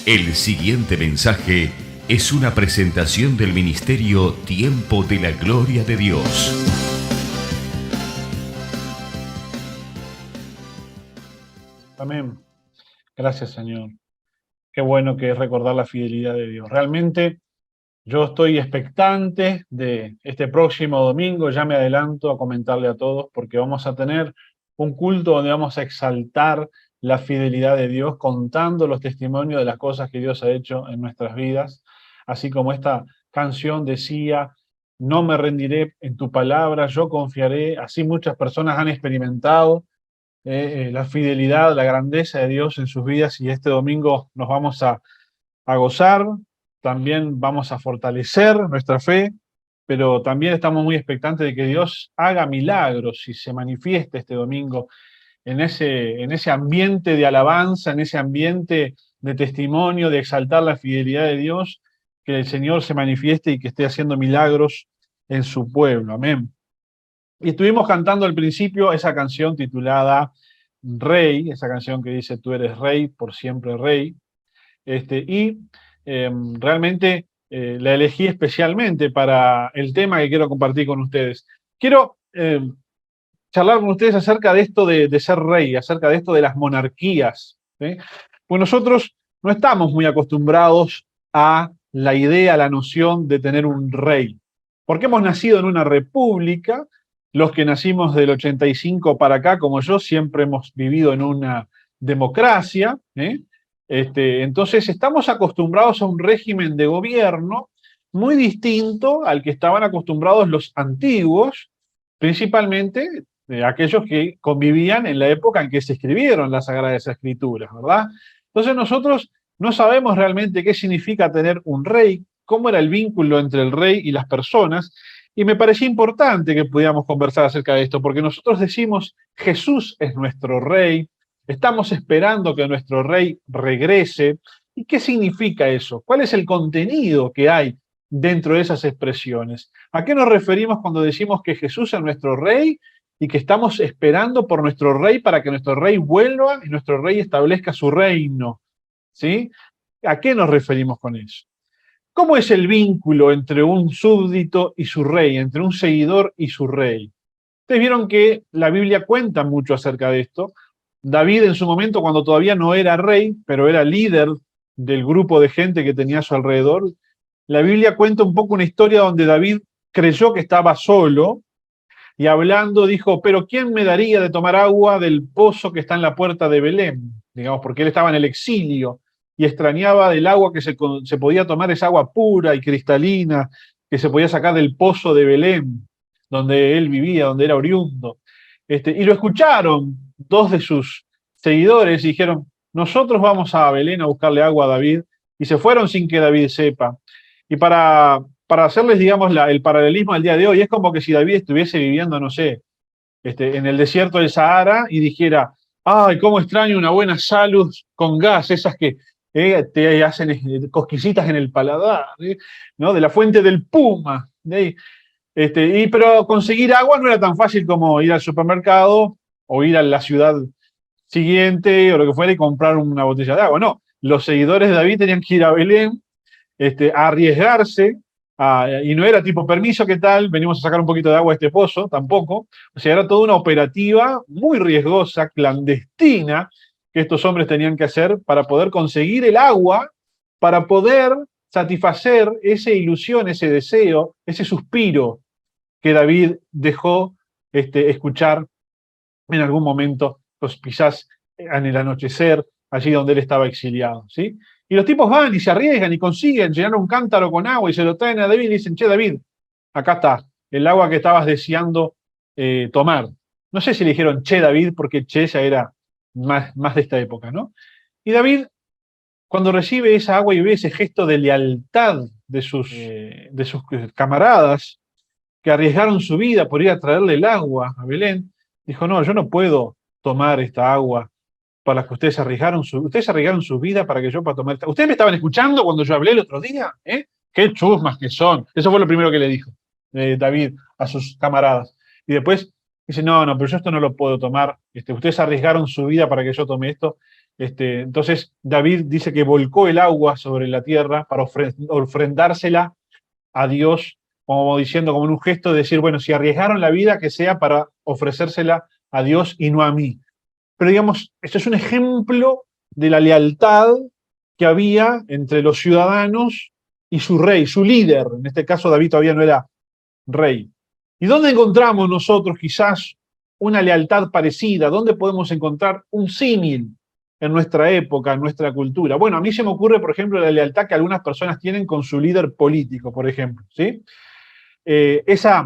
El siguiente mensaje es una presentación del ministerio Tiempo de la Gloria de Dios. Amén. Gracias, Señor. Qué bueno que es recordar la fidelidad de Dios. Realmente yo estoy expectante de este próximo domingo. Ya me adelanto a comentarle a todos porque vamos a tener un culto donde vamos a exaltar la fidelidad de Dios, contando los testimonios de las cosas que Dios ha hecho en nuestras vidas. Así como esta canción decía, no me rendiré en tu palabra, yo confiaré. Así muchas personas han experimentado la fidelidad, la grandeza de Dios en sus vidas, y este domingo nos vamos a gozar, también vamos a fortalecer nuestra fe, pero también estamos muy expectantes de que Dios haga milagros y se manifieste este domingo en ese ambiente de alabanza, en ese ambiente de testimonio, de exaltar la fidelidad de Dios, que el Señor se manifieste y que esté haciendo milagros en su pueblo. Amén. Y estuvimos cantando al principio esa canción titulada Rey, esa canción que dice tú eres rey, por siempre rey. Realmente la elegí especialmente para el tema que quiero compartir con ustedes. Quiero charlar con ustedes acerca de esto de ser rey, acerca de esto de las monarquías, ¿sí? Pues nosotros no estamos muy acostumbrados a la idea, a la noción de tener un rey, porque hemos nacido en una república. Los que nacimos del 85 para acá, como yo, siempre hemos vivido en una democracia, ¿eh? Entonces estamos acostumbrados a un régimen de gobierno muy distinto al que estaban acostumbrados los antiguos, principalmente aquellos que convivían en la época en que se escribieron las Sagradas Escrituras, ¿verdad? Entonces nosotros no sabemos realmente qué significa tener un rey, cómo era el vínculo entre el rey y las personas, y me parecía importante que pudiéramos conversar acerca de esto, porque nosotros decimos, Jesús es nuestro rey, estamos esperando que nuestro rey regrese. ¿Y qué significa eso? ¿Cuál es el contenido que hay dentro de esas expresiones? ¿A qué nos referimos cuando decimos que Jesús es nuestro rey y que estamos esperando por nuestro rey para que nuestro rey vuelva y nuestro rey establezca su reino? ¿Sí? ¿A qué nos referimos con eso? ¿Cómo es el vínculo entre un súbdito y su rey, entre un seguidor y su rey? Ustedes vieron que la Biblia cuenta mucho acerca de esto. David en su momento, cuando todavía no era rey, pero era líder del grupo de gente que tenía a su alrededor, la Biblia cuenta un poco una historia donde David creyó que estaba solo y hablando dijo, pero ¿quién me daría de tomar agua del pozo que está en la puerta de Belén? Digamos, porque él estaba en el exilio y extrañaba del agua que se podía tomar, esa agua pura y cristalina que se podía sacar del pozo de Belén, donde él vivía, donde era oriundo. Y lo escucharon dos de sus seguidores y dijeron, nosotros vamos a Belén a buscarle agua a David, y se fueron sin que David sepa. Y para hacerles, digamos, el paralelismo al día de hoy, es como que si David estuviese viviendo, no sé, en el desierto del Sahara y dijera, ay, cómo extraño una buena salud con gas, esas que te hacen cosquillitas en el paladar, ¿no? De la fuente del Puma. Pero conseguir agua no era tan fácil como ir al supermercado o ir a la ciudad siguiente o lo que fuera y comprar una botella de agua. No, los seguidores de David tenían que ir a Belén, a arriesgarse, y no era tipo, permiso, ¿qué tal? Venimos a sacar un poquito de agua a este pozo, tampoco. O sea, era toda una operativa muy riesgosa, clandestina, que estos hombres tenían que hacer para poder conseguir el agua, para poder satisfacer esa ilusión, ese deseo, ese suspiro que David dejó escuchar en algún momento, pues quizás en el anochecer, allí donde él estaba exiliado, ¿sí? Y los tipos van y se arriesgan y consiguen llenar un cántaro con agua y se lo traen a David y le dicen, che, David, acá está, el agua que estabas deseando tomar. No sé si le dijeron che, David, porque che ya era más de esta época, ¿no? Y David, cuando recibe esa agua y ve ese gesto de lealtad de sus camaradas que arriesgaron su vida por ir a traerle el agua a Belén, dijo, no, yo no puedo tomar esta agua para la que ustedes arriesgaron su vida para que yo pueda tomar esta agua. ¿Ustedes me estaban escuchando cuando yo hablé el otro día? Qué chusmas que son. Eso fue lo primero que le dijo David a sus camaradas. Y después dice, no, pero yo esto no lo puedo tomar. Ustedes arriesgaron su vida para que yo tome esto. Entonces David dice que volcó el agua sobre la tierra para ofrendársela a Dios, como diciendo, como en un gesto de decir, bueno, si arriesgaron la vida, que sea para ofrecérsela a Dios y no a mí. Pero digamos, esto es un ejemplo de la lealtad que había entre los ciudadanos y su rey, su líder. En este caso David todavía no era rey. ¿Y dónde encontramos nosotros quizás una lealtad parecida? ¿Dónde podemos encontrar un símil en nuestra época, en nuestra cultura? Bueno, a mí se me ocurre, por ejemplo, la lealtad que algunas personas tienen con su líder político, por ejemplo, ¿sí? Esa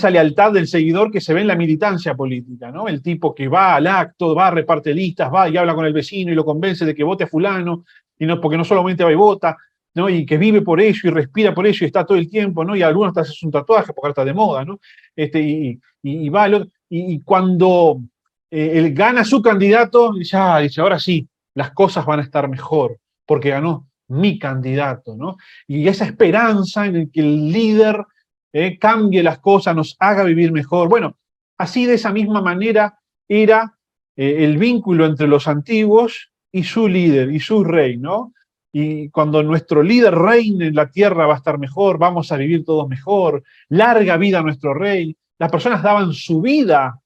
lealtad del seguidor que se ve en la militancia política, ¿no? El tipo que va al acto, va, reparte listas, va y habla con el vecino y lo convence de que vote a fulano, y no, porque no solamente va y vota, ¿no? Y que vive por ello y respira por ello y está todo el tiempo, ¿no? Y algunos hasta hacen un tatuaje porque ahora está de moda, ¿no? Y va y cuando él gana su candidato, dice, ahora sí, las cosas van a estar mejor, porque ganó mi candidato, ¿no? Y esa esperanza en el que el líder cambie las cosas, nos haga vivir mejor. Bueno, así de esa misma manera era el vínculo entre los antiguos y su líder y su rey, ¿no? Y cuando nuestro líder reine en la tierra va a estar mejor, vamos a vivir todos mejor, larga vida a nuestro rey. Las personas daban su vida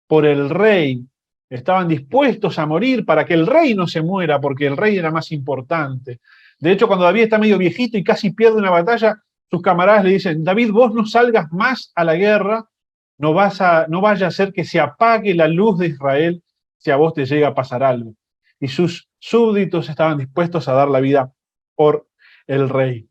por el rey, estaban dispuestos a morir para que el rey no se muera, porque el rey era más importante. De hecho, cuando David está medio viejito y casi pierde una batalla, sus camaradas le dicen, David, vos no salgas más a la guerra, no vaya a hacer que se apague la luz de Israel si a vos te llega a pasar algo. Y sus súbditos estaban dispuestos a dar la vida por el rey.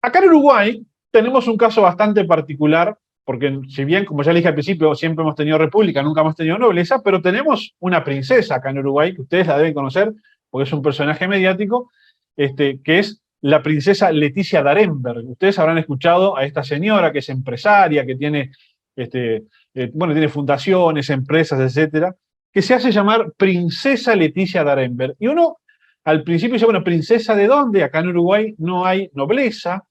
Acá en Uruguay tenemos un caso bastante particular, porque si bien, como ya le dije al principio, siempre hemos tenido república, nunca hemos tenido nobleza, pero tenemos una princesa acá en Uruguay, que ustedes la deben conocer, porque es un personaje mediático, que es la princesa Leticia d'Arenberg. Ustedes habrán escuchado a esta señora que es empresaria, que tiene, tiene fundaciones, empresas, etcétera, que se hace llamar princesa Leticia d'Arenberg. Y uno al principio dice, bueno, ¿princesa de dónde? Acá en Uruguay no hay nobleza.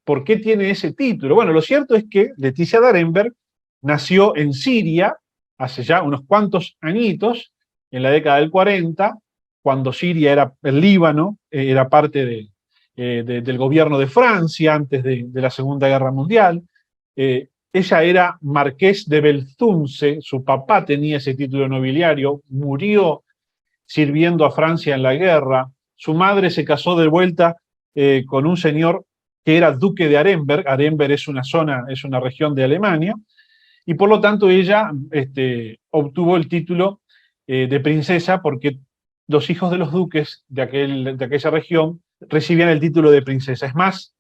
¿Por qué tiene ese título? Bueno, lo cierto es que Leticia d'Arenberg nació en Siria hace ya unos cuantos añitos, en la década del 40, cuando Siria era el Líbano, era parte del gobierno de Francia antes de la Segunda Guerra Mundial. Ella era marqués de Belzunce, su papá tenía ese título nobiliario, murió sirviendo a Francia en la guerra. Su madre se casó de vuelta con un señor que era duque de Arenberg. Arenberg es una zona, es una región de Alemania, y por lo tanto ella obtuvo el título de princesa porque los hijos de los duques de aquella región recibían el título de princesa. Es más,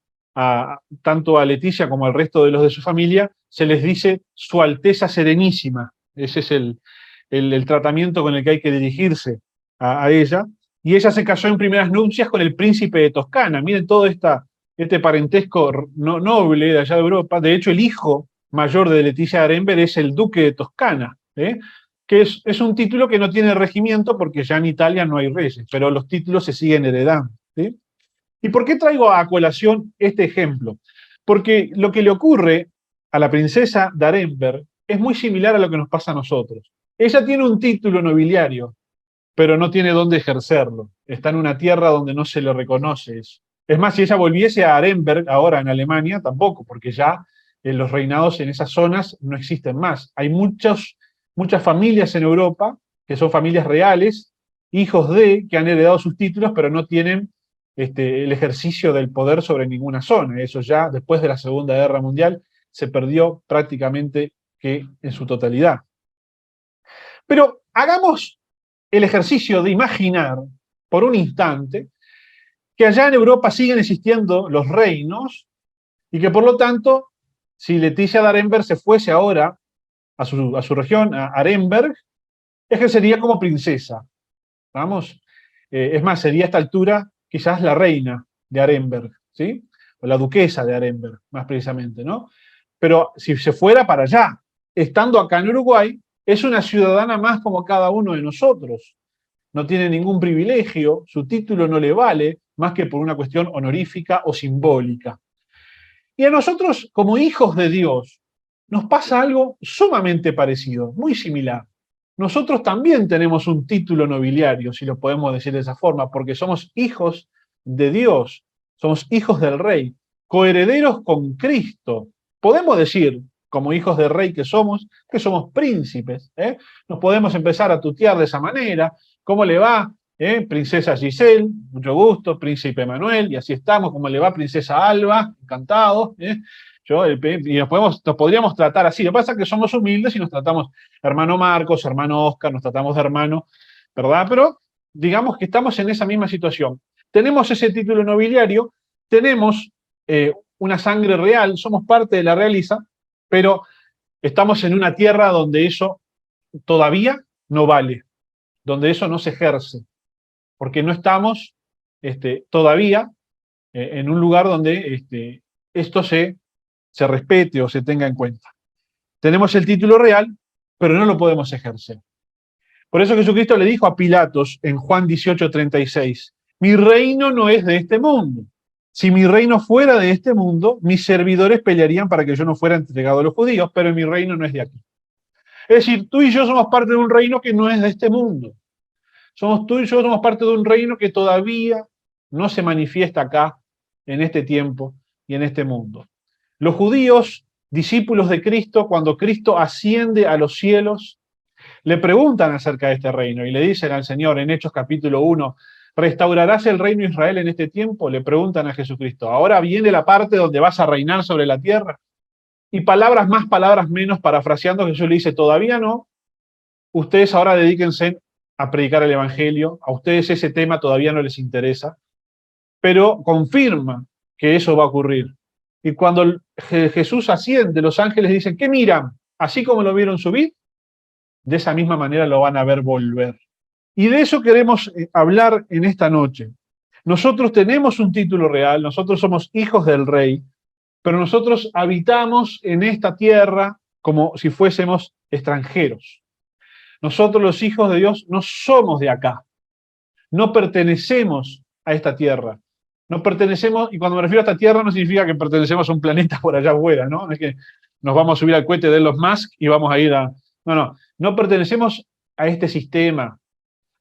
tanto a Leticia como al resto de los de su familia se les dice Su Alteza Serenísima. Ese es el tratamiento con el que hay que dirigirse a ella. Y ella se casó en primeras nupcias con el príncipe de Toscana. Miren todo este parentesco noble de allá de Europa. De hecho, el hijo mayor de Leticia d'Arenberg es el duque de Toscana, que es un título que no tiene regimiento porque ya en Italia no hay reyes, pero los títulos se siguen heredando. ¿Sí? ¿Y por qué traigo a colación este ejemplo? Porque lo que le ocurre a la princesa d'Arenberg es muy similar a lo que nos pasa a nosotros. Ella tiene un título nobiliario, pero no tiene dónde ejercerlo. Está en una tierra donde no se le reconoce eso. Es más, si ella volviese a Arenberg, ahora en Alemania, tampoco, porque ya los reinados en esas zonas no existen más. Hay muchas familias en Europa que son familias reales, hijos que han heredado sus títulos, pero no tienen el ejercicio del poder sobre ninguna zona. Eso ya después de la Segunda Guerra Mundial se perdió prácticamente que en su totalidad. Pero hagamos el ejercicio de imaginar por un instante que allá en Europa siguen existiendo los reinos y que por lo tanto, si Leticia d'Arenberg se fuese ahora a su región, a Arenberg, ejercería como princesa. ¿Vamos? Es más, sería a esta altura quizás la reina de Arenberg, ¿sí? O la duquesa de Arenberg, más precisamente, ¿no? Pero si se fuera para allá, estando acá en Uruguay, es una ciudadana más como cada uno de nosotros. No tiene ningún privilegio, su título no le vale más que por una cuestión honorífica o simbólica. Y a nosotros, como hijos de Dios, nos pasa algo sumamente parecido, muy similar. nosotros también tenemos un título nobiliario, si lo podemos decir de esa forma, porque somos hijos de Dios, somos hijos del Rey, coherederos con Cristo. Podemos decir, como hijos del Rey que somos príncipes. Nos podemos empezar a tutear de esa manera. ¿Cómo le va? Princesa Giselle, mucho gusto, príncipe Manuel, y así estamos. ¿Cómo le va, princesa Alba? Encantado. Y nos podríamos tratar así. Lo que pasa es que somos humildes y nos tratamos hermano Marcos, hermano Oscar, nos tratamos de hermano, ¿verdad? Pero digamos que estamos en esa misma situación. Tenemos ese título nobiliario, tenemos una sangre real, somos parte de la realeza, pero estamos en una tierra donde eso todavía no vale, donde eso no se ejerce, porque no estamos todavía en un lugar donde esto se respete o se tenga en cuenta. Tenemos el título real, pero no lo podemos ejercer. Por eso Jesucristo le dijo a Pilatos en Juan 18:36, mi reino no es de este mundo. Si mi reino fuera de este mundo, mis servidores pelearían para que yo no fuera entregado a los judíos, pero mi reino no es de aquí. Es decir, tú y yo somos parte de un reino que no es de este mundo. Tú y yo somos parte de un reino que todavía no se manifiesta acá, en este tiempo y en este mundo. Los judíos, discípulos de Cristo, cuando Cristo asciende a los cielos, le preguntan acerca de este reino y le dicen al Señor en Hechos capítulo 1, ¿restaurarás el reino de Israel en este tiempo? Le preguntan a Jesucristo. Ahora viene la parte donde vas a reinar sobre la tierra. Y palabras más, palabras menos, parafraseando, Jesús le dice, todavía no. Ustedes ahora dedíquense a predicar el Evangelio. A ustedes ese tema todavía no les interesa. Pero confirma que eso va a ocurrir. Y cuando Jesús asciende, los ángeles dicen, ¿qué miran? Así como lo vieron subir, de esa misma manera lo van a ver volver. Y de eso queremos hablar en esta noche. Nosotros tenemos un título real, nosotros somos hijos del Rey, pero nosotros habitamos en esta tierra como si fuésemos extranjeros. Nosotros los hijos de Dios no somos de acá, no pertenecemos a esta tierra. No pertenecemos, y cuando me refiero a esta tierra no significa que pertenecemos a un planeta por allá afuera, ¿no? No es que nos vamos a subir al cohete de Elon Musk y vamos a ir a... No pertenecemos a este sistema,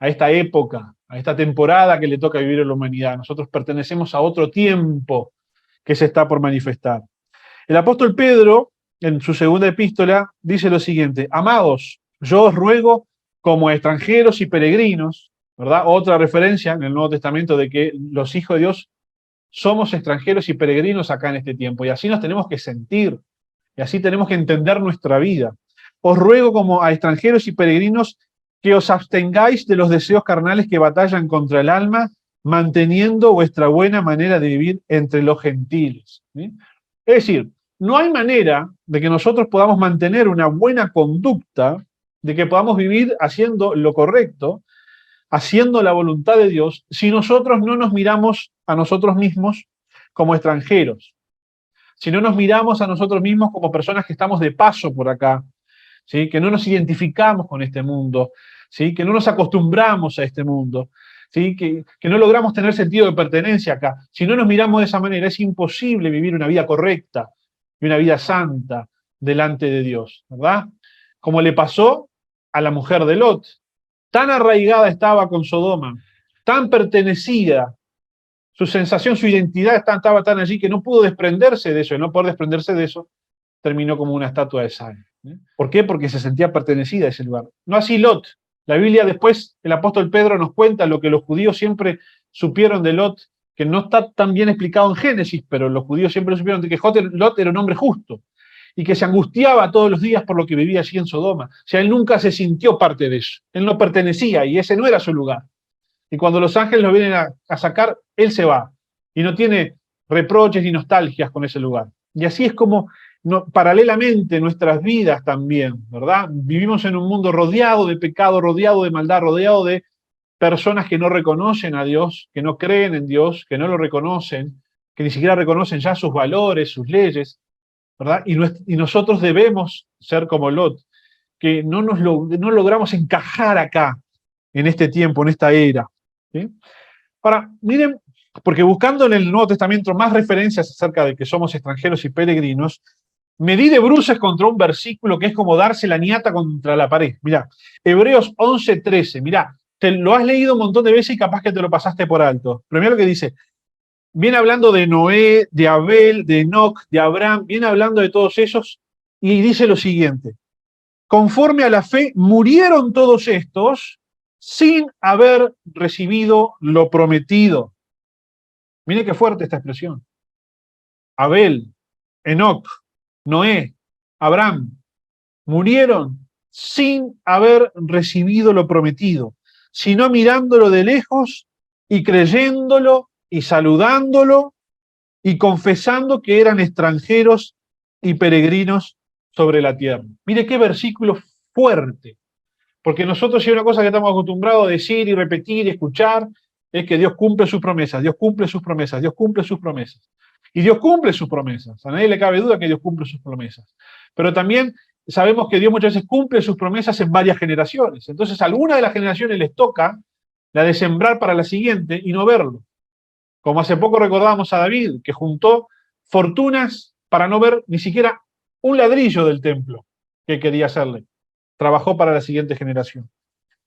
a esta época, a esta temporada que le toca vivir a la humanidad. Nosotros pertenecemos a otro tiempo que se está por manifestar. El apóstol Pedro, en su segunda epístola, dice lo siguiente, amados, yo os ruego como extranjeros y peregrinos, ¿verdad? Otra referencia en el Nuevo Testamento de que los hijos de Dios somos extranjeros y peregrinos acá en este tiempo, y así nos tenemos que sentir, y así tenemos que entender nuestra vida. Os ruego como a extranjeros y peregrinos que os abstengáis de los deseos carnales que batallan contra el alma, manteniendo vuestra buena manera de vivir entre los gentiles. ¿Sí? Es decir, no hay manera de que nosotros podamos mantener una buena conducta, de que podamos vivir haciendo lo correcto, haciendo la voluntad de Dios, si nosotros no nos miramos a nosotros mismos como extranjeros, si no nos miramos a nosotros mismos como personas que estamos de paso por acá, ¿sí? Que no nos identificamos con este mundo, ¿sí? Que no nos acostumbramos a este mundo, ¿sí? Que no logramos tener sentido de pertenencia acá. Si no nos miramos de esa manera, es imposible vivir una vida correcta y una vida santa delante de Dios, ¿verdad? Como le pasó a la mujer de Lot. Tan arraigada estaba con Sodoma, tan pertenecida, su sensación, su identidad estaba tan allí que no pudo desprenderse de eso, y no poder desprenderse de eso, terminó como una estatua de sal. ¿Por qué? Porque se sentía pertenecida a ese lugar. No así Lot. La Biblia después, el apóstol Pedro nos cuenta lo que los judíos siempre supieron de Lot, que no está tan bien explicado en Génesis, pero los judíos siempre supieron de que Lot era un hombre justo, y que se angustiaba todos los días por lo que vivía allí en Sodoma. O sea, él nunca se sintió parte de eso. Él no pertenecía y ese no era su lugar. Y cuando los ángeles lo vienen a sacar, él se va. Y no tiene reproches ni nostalgias con ese lugar. Y así es como, paralelamente, nuestras vidas también, ¿verdad? Vivimos en un mundo rodeado de pecado, rodeado de maldad, rodeado de personas que no reconocen a Dios, que no creen en Dios, que no lo reconocen, que ni siquiera reconocen ya sus valores, sus leyes, ¿verdad? Y nosotros debemos ser como Lot, que no logramos encajar acá, en este tiempo, en esta era. ¿Sí? Ahora, miren, porque buscando en el Nuevo Testamento más referencias acerca de que somos extranjeros y peregrinos, Me di de bruces contra un versículo que es como darse la ñata contra la pared. Mirá, Hebreos 11:13. Mirá, te lo has leído un montón de veces y capaz que te lo pasaste por alto. Primero lo que dice, viene hablando de Noé, de Abel, de Enoc, de Abraham, viene hablando de todos ellos y dice lo siguiente. Conforme a la fe, murieron todos estos sin haber recibido lo prometido. Mire qué fuerte esta expresión. Abel, Enoc, Noé, Abraham, murieron sin haber recibido lo prometido, sino mirándolo de lejos y creyéndolo y saludándolo y confesando que eran extranjeros y peregrinos sobre la tierra. Mire qué versículo fuerte, porque nosotros si hay una cosa que estamos acostumbrados a decir y repetir y escuchar, es que Dios cumple sus promesas, Dios cumple sus promesas, Dios cumple sus promesas. Y Dios cumple sus promesas. A nadie le cabe duda que Dios cumple sus promesas. Pero también sabemos que Dios muchas veces cumple sus promesas en varias generaciones. Entonces a alguna de las generaciones les toca la de sembrar para la siguiente y no verlo. Como hace poco recordábamos a David, que juntó fortunas para no ver ni siquiera un ladrillo del templo que quería hacerle. Trabajó para la siguiente generación.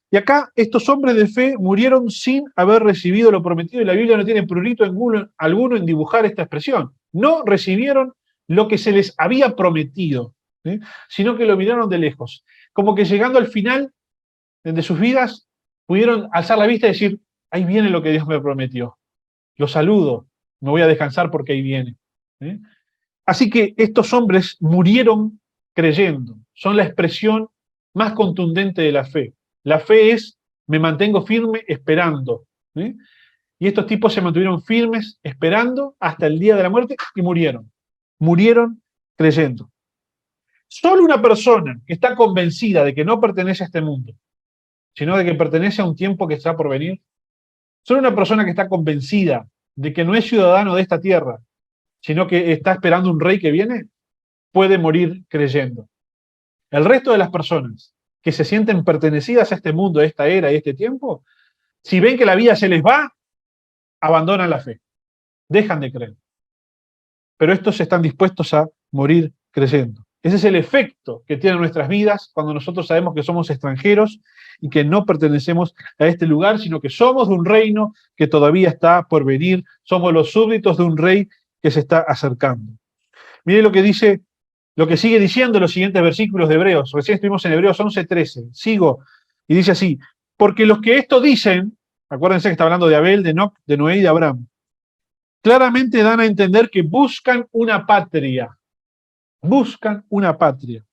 Y acá estos hombres de fe murieron sin haber recibido lo prometido, y la Biblia no tiene prurito alguno en dibujar esta expresión. No recibieron lo que se les había prometido, ¿sí? Sino que lo miraron de lejos. Como que llegando al final de sus vidas, pudieron alzar la vista y decir, ahí viene lo que Dios me prometió. Lo saludo, me voy a descansar porque ahí viene. ¿Sí? Así que estos hombres murieron creyendo. Son la expresión más contundente de la fe. La fe es, me mantengo firme esperando. ¿Sí? Y estos tipos se mantuvieron firmes esperando hasta el día de la muerte y murieron. Murieron creyendo. Solo una persona que está convencida de que no pertenece a este mundo, sino de que pertenece a un tiempo que está por venir, solo una persona que está convencida de que no es ciudadano de esta tierra, sino que está esperando un rey que viene, puede morir creyendo. El resto de las personas que se sienten pertenecidas a este mundo, a esta era y a este tiempo, si ven que la vida se les va, abandonan la fe, dejan de creer. Pero estos están dispuestos a morir creyendo. Ese es el efecto que tienen nuestras vidas cuando nosotros sabemos que somos extranjeros y que no pertenecemos a este lugar, sino que somos de un reino que todavía está por venir, somos los súbditos de un rey que se está acercando. Mire lo que dice, lo que sigue diciendo los siguientes versículos de Hebreos. Recién estuvimos en Hebreos 11:13. Sigo, y dice así, porque los que esto dicen, acuérdense que está hablando de Abel, de Enoc, de Noé y de Abraham, claramente dan a entender que buscan una patria. Buscan una patria.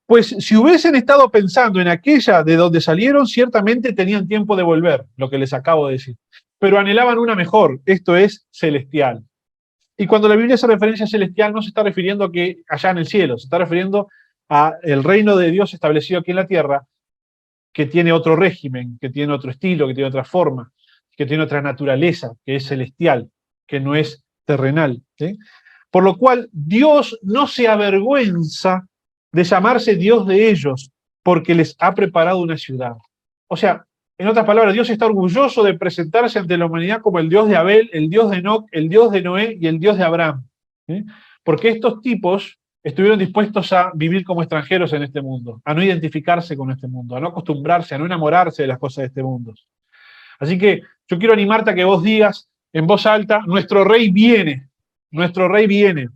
Pues si hubiesen estado pensando en aquella de donde salieron, ciertamente tenían tiempo de volver, lo que les acabo de decir. Pero anhelaban una mejor, esto es celestial. Y cuando la Biblia hace referencia a celestial, no se está refiriendo a que allá en el cielo, se está refiriendo a el reino de Dios establecido aquí en la tierra, que tiene otro régimen, que tiene otro estilo, que tiene otra forma, que tiene otra naturaleza, que es celestial, que no es terrenal. ¿Sí? Por lo cual, Dios no se avergüenza de llamarse Dios de ellos, porque les ha preparado una ciudad. O sea, en otras palabras, Dios está orgulloso de presentarse ante la humanidad como el Dios de Abel, el Dios de Enoc, el Dios de Noé y el Dios de Abraham. ¿Sí? Porque estos tipos estuvieron dispuestos a vivir como extranjeros en este mundo, a no identificarse con este mundo, a no acostumbrarse, a no enamorarse de las cosas de este mundo. Así que yo quiero animarte a que vos digas en voz alta, nuestro rey viene, nuestro rey viene.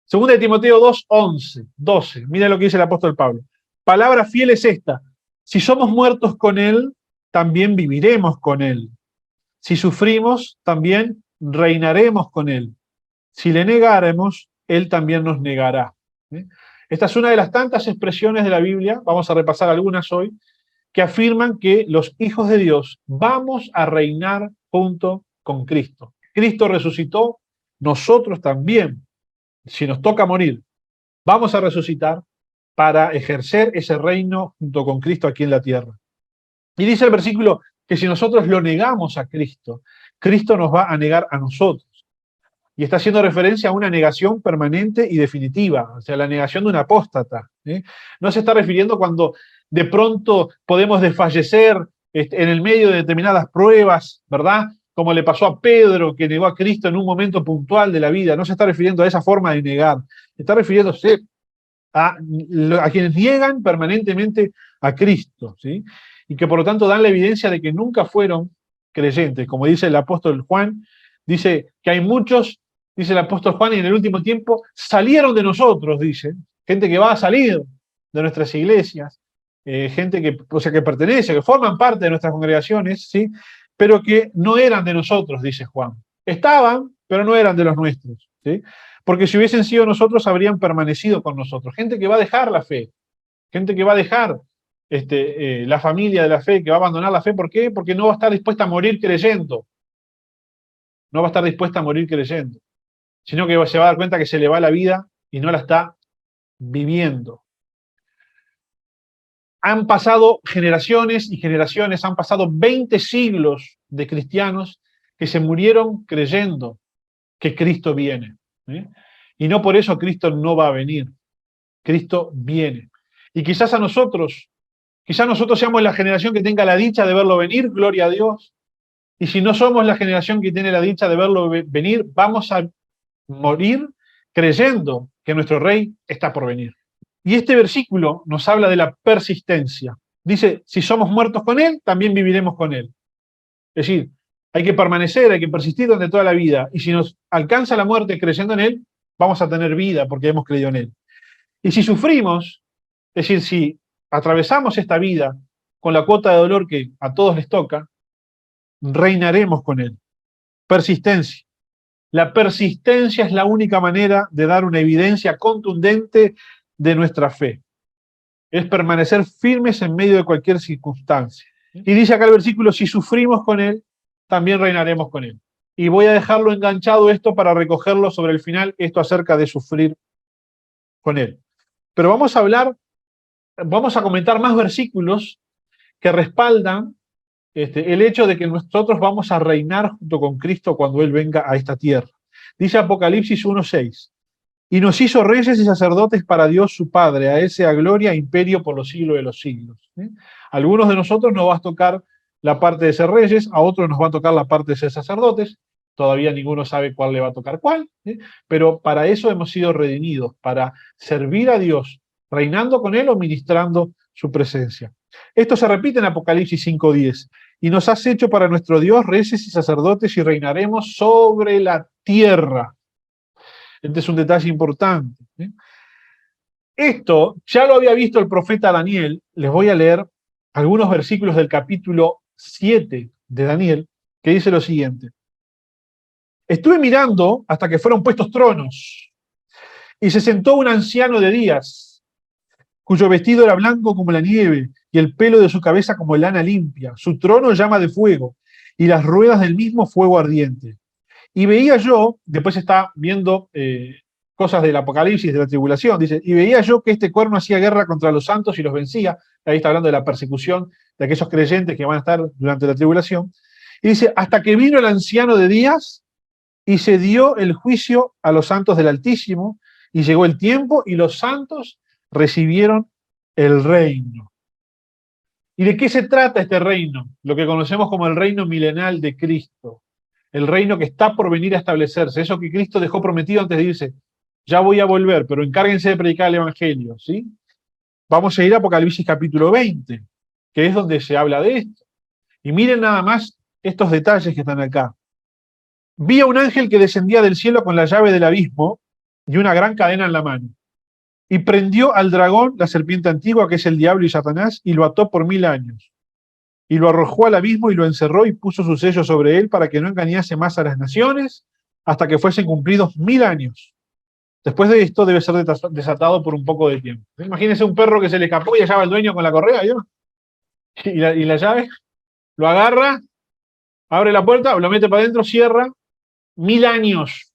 Segunda de Timoteo 2:11, 12, mira lo que dice el apóstol Pablo. Palabra fiel es esta, si somos muertos con él, también viviremos con él. Si sufrimos, también reinaremos con él. Si le negáremos, él también nos negará. ¿Sí? Esta es una de las tantas expresiones de la Biblia, vamos a repasar algunas hoy, que afirman que los hijos de Dios vamos a reinar junto con Cristo. Cristo resucitó, nosotros también, si nos toca morir, vamos a resucitar para ejercer ese reino junto con Cristo aquí en la tierra. Y dice el versículo que si nosotros lo negamos a Cristo, Cristo nos va a negar a nosotros. Y está haciendo referencia a una negación permanente y definitiva, o sea, la negación de un apóstata. ¿Sí? No se está refiriendo cuando de pronto podemos desfallecer en el medio de determinadas pruebas, ¿verdad? Como le pasó a Pedro, que negó a Cristo en un momento puntual de la vida. No se está refiriendo a esa forma de negar. Se está refiriéndose a quienes niegan permanentemente a Cristo, ¿sí? Y que por lo tanto dan la evidencia de que nunca fueron creyentes. Como dice el apóstol Juan, dice que hay muchos, dice el apóstol Juan, y en el último tiempo salieron de nosotros, dice, gente que va a salir de nuestras iglesias, gente que, o sea, que pertenece, que forman parte de nuestras congregaciones, ¿sí? Pero que no eran de nosotros, dice Juan. Estaban, pero no eran de los nuestros, ¿sí? Porque si hubiesen sido nosotros, habrían permanecido con nosotros. Gente que va a dejar la fe, gente que va a dejar la familia de la fe, que va a abandonar la fe. ¿Por qué? Porque no va a estar dispuesta a morir creyendo. No va a estar dispuesta a morir creyendo, sino que se va a dar cuenta que se le va la vida y no la está viviendo. Han pasado generaciones y generaciones, han pasado 20 siglos de cristianos que se murieron creyendo que Cristo viene, ¿eh? Y no por eso Cristo no va a venir. Cristo viene. Y quizás nosotros seamos la generación que tenga la dicha de verlo venir, gloria a Dios. Y si no somos la generación que tiene la dicha de verlo venir, vamos a morir creyendo que nuestro Rey está por venir. Y este versículo nos habla de la persistencia. Dice, si somos muertos con Él, también viviremos con Él. Es decir, hay que permanecer, hay que persistir durante toda la vida. Y si nos alcanza la muerte creyendo en Él, vamos a tener vida porque hemos creído en Él. Y si sufrimos, es decir, si atravesamos esta vida con la cuota de dolor que a todos les toca, reinaremos con Él. Persistencia. La persistencia es la única manera de dar una evidencia contundente de nuestra fe. Es permanecer firmes en medio de cualquier circunstancia. Y dice acá el versículo, si sufrimos con Él, también reinaremos con Él. Y voy a dejarlo enganchado esto para recogerlo sobre el final, esto acerca de sufrir con Él. Pero vamos a comentar más versículos que respaldan el hecho de que nosotros vamos a reinar junto con Cristo cuando Él venga a esta tierra. Dice Apocalipsis 1:6, y nos hizo reyes y sacerdotes para Dios su Padre, a Él sea gloria e imperio por los siglos de los siglos. A algunos de nosotros nos va a tocar la parte de ser reyes, a otros nos va a tocar la parte de ser sacerdotes, todavía ninguno sabe cuál le va a tocar cuál, pero para eso hemos sido redimidos, para servir a Dios, reinando con Él o ministrando su presencia. Esto se repite en Apocalipsis 5:10. Y nos has hecho para nuestro Dios reyes y sacerdotes y reinaremos sobre la tierra. Este es un detalle importante. Esto ya lo había visto el profeta Daniel. Les voy a leer algunos versículos del capítulo 7 de Daniel, que dice lo siguiente. Estuve mirando hasta que fueron puestos tronos, y se sentó un anciano de días, cuyo vestido era blanco como la nieve, y el pelo de su cabeza como lana limpia. Su trono llama de fuego, y las ruedas del mismo fuego ardiente. Y veía yo, después está viendo cosas del Apocalipsis, de la tribulación, dice, y veía yo que este cuerno hacía guerra contra los santos y los vencía. Ahí está hablando de la persecución de aquellos creyentes que van a estar durante la tribulación. Y dice, hasta que vino el anciano de días y se dio el juicio a los santos del Altísimo, y llegó el tiempo y los santos recibieron el reino. ¿Y de qué se trata este reino? Lo que conocemos como el reino milenal de Cristo. El reino que está por venir a establecerse. Eso que Cristo dejó prometido antes de irse. Ya voy a volver, pero encárguense de predicar el Evangelio, ¿sí? Vamos a ir a Apocalipsis capítulo 20, que es donde se habla de esto. Y miren nada más estos detalles que están acá. Vi a un ángel que descendía del cielo con la llave del abismo y una gran cadena en la mano. Y prendió al dragón, la serpiente antigua, que es el diablo y Satanás, y lo ató por 1000 años. Y lo arrojó al abismo y lo encerró y puso su sello sobre él para que no engañase más a las naciones hasta que fuesen cumplidos 1000 años. Después de esto debe ser desatado por un poco de tiempo. Imagínense un perro que se le escapó y allá va el dueño con la correa, ¿yo? Y la llave, lo agarra, abre la puerta, lo mete para adentro, cierra. 1000 años.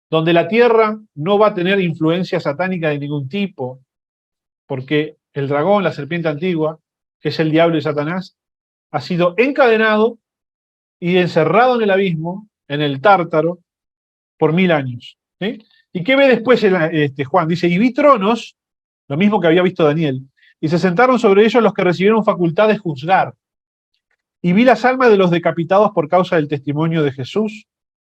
Donde la tierra no va a tener influencia satánica de ningún tipo, porque el dragón, la serpiente antigua, que es el diablo y Satanás, ha sido encadenado y encerrado en el abismo, en el Tártaro, por 1000 años. ¿Sí? ¿Y qué ve después Juan? Dice, y vi tronos, lo mismo que había visto Daniel, y se sentaron sobre ellos los que recibieron facultad de juzgar. Y vi las almas de los decapitados por causa del testimonio de Jesús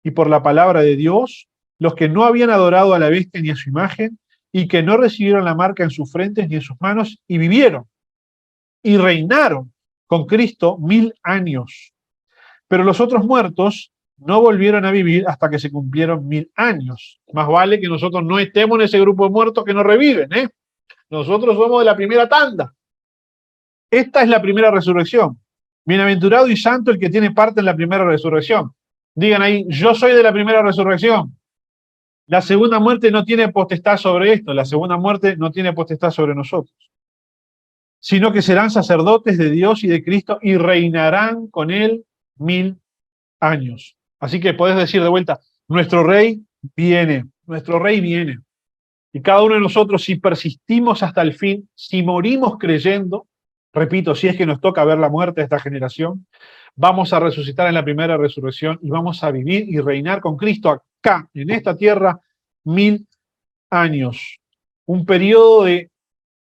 y por la palabra de Dios, los que no habían adorado a la bestia ni a su imagen, y que no recibieron la marca en sus frentes ni en sus manos, y vivieron, y reinaron con Cristo 1000 años. Pero los otros muertos no volvieron a vivir hasta que se cumplieron 1000 años. Más vale que nosotros no estemos en ese grupo de muertos que no reviven, ¿eh? Nosotros somos de la primera tanda. Esta es la primera resurrección. Bienaventurado y santo el que tiene parte en la primera resurrección. Digan ahí, yo soy de la primera resurrección. La segunda muerte no tiene potestad sobre esto, la segunda muerte no tiene potestad sobre nosotros, sino que serán sacerdotes de Dios y de Cristo y reinarán con él 1000 años. Así que podés decir de vuelta, nuestro rey viene, nuestro rey viene. Y cada uno de nosotros, si persistimos hasta el fin, si morimos creyendo, repito, si es que nos toca ver la muerte de esta generación, vamos a resucitar en la primera resurrección y vamos a vivir y reinar con Cristo acá, en esta tierra, 1000 años. Un periodo de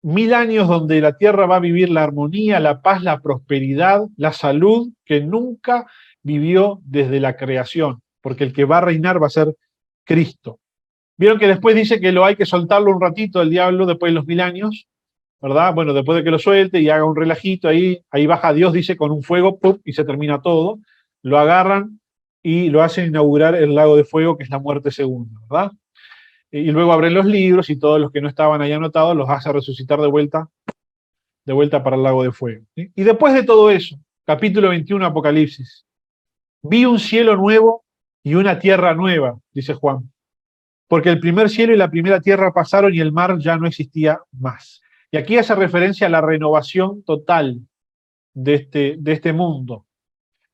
1000 años donde la tierra va a vivir la armonía, la paz, la prosperidad, la salud que nunca vivió desde la creación, porque el que va a reinar va a ser Cristo. Vieron que después dice que lo hay que soltarlo un ratito el diablo después de los 1000 años, ¿verdad? Bueno, después de que lo suelte y haga un relajito ahí baja Dios, dice, con un fuego, ¡pum!, y se termina todo. Lo agarran y lo hacen inaugurar el lago de fuego, que es la muerte segunda, ¿verdad? Y luego abren los libros y todos los que no estaban ahí anotados los hace resucitar de vuelta para el lago de fuego, ¿sí? Y después de todo eso, capítulo 21, Apocalipsis, vi un cielo nuevo y una tierra nueva, dice Juan, porque el primer cielo y la primera tierra pasaron y el mar ya no existía más. Y aquí hace referencia a la renovación total de este mundo.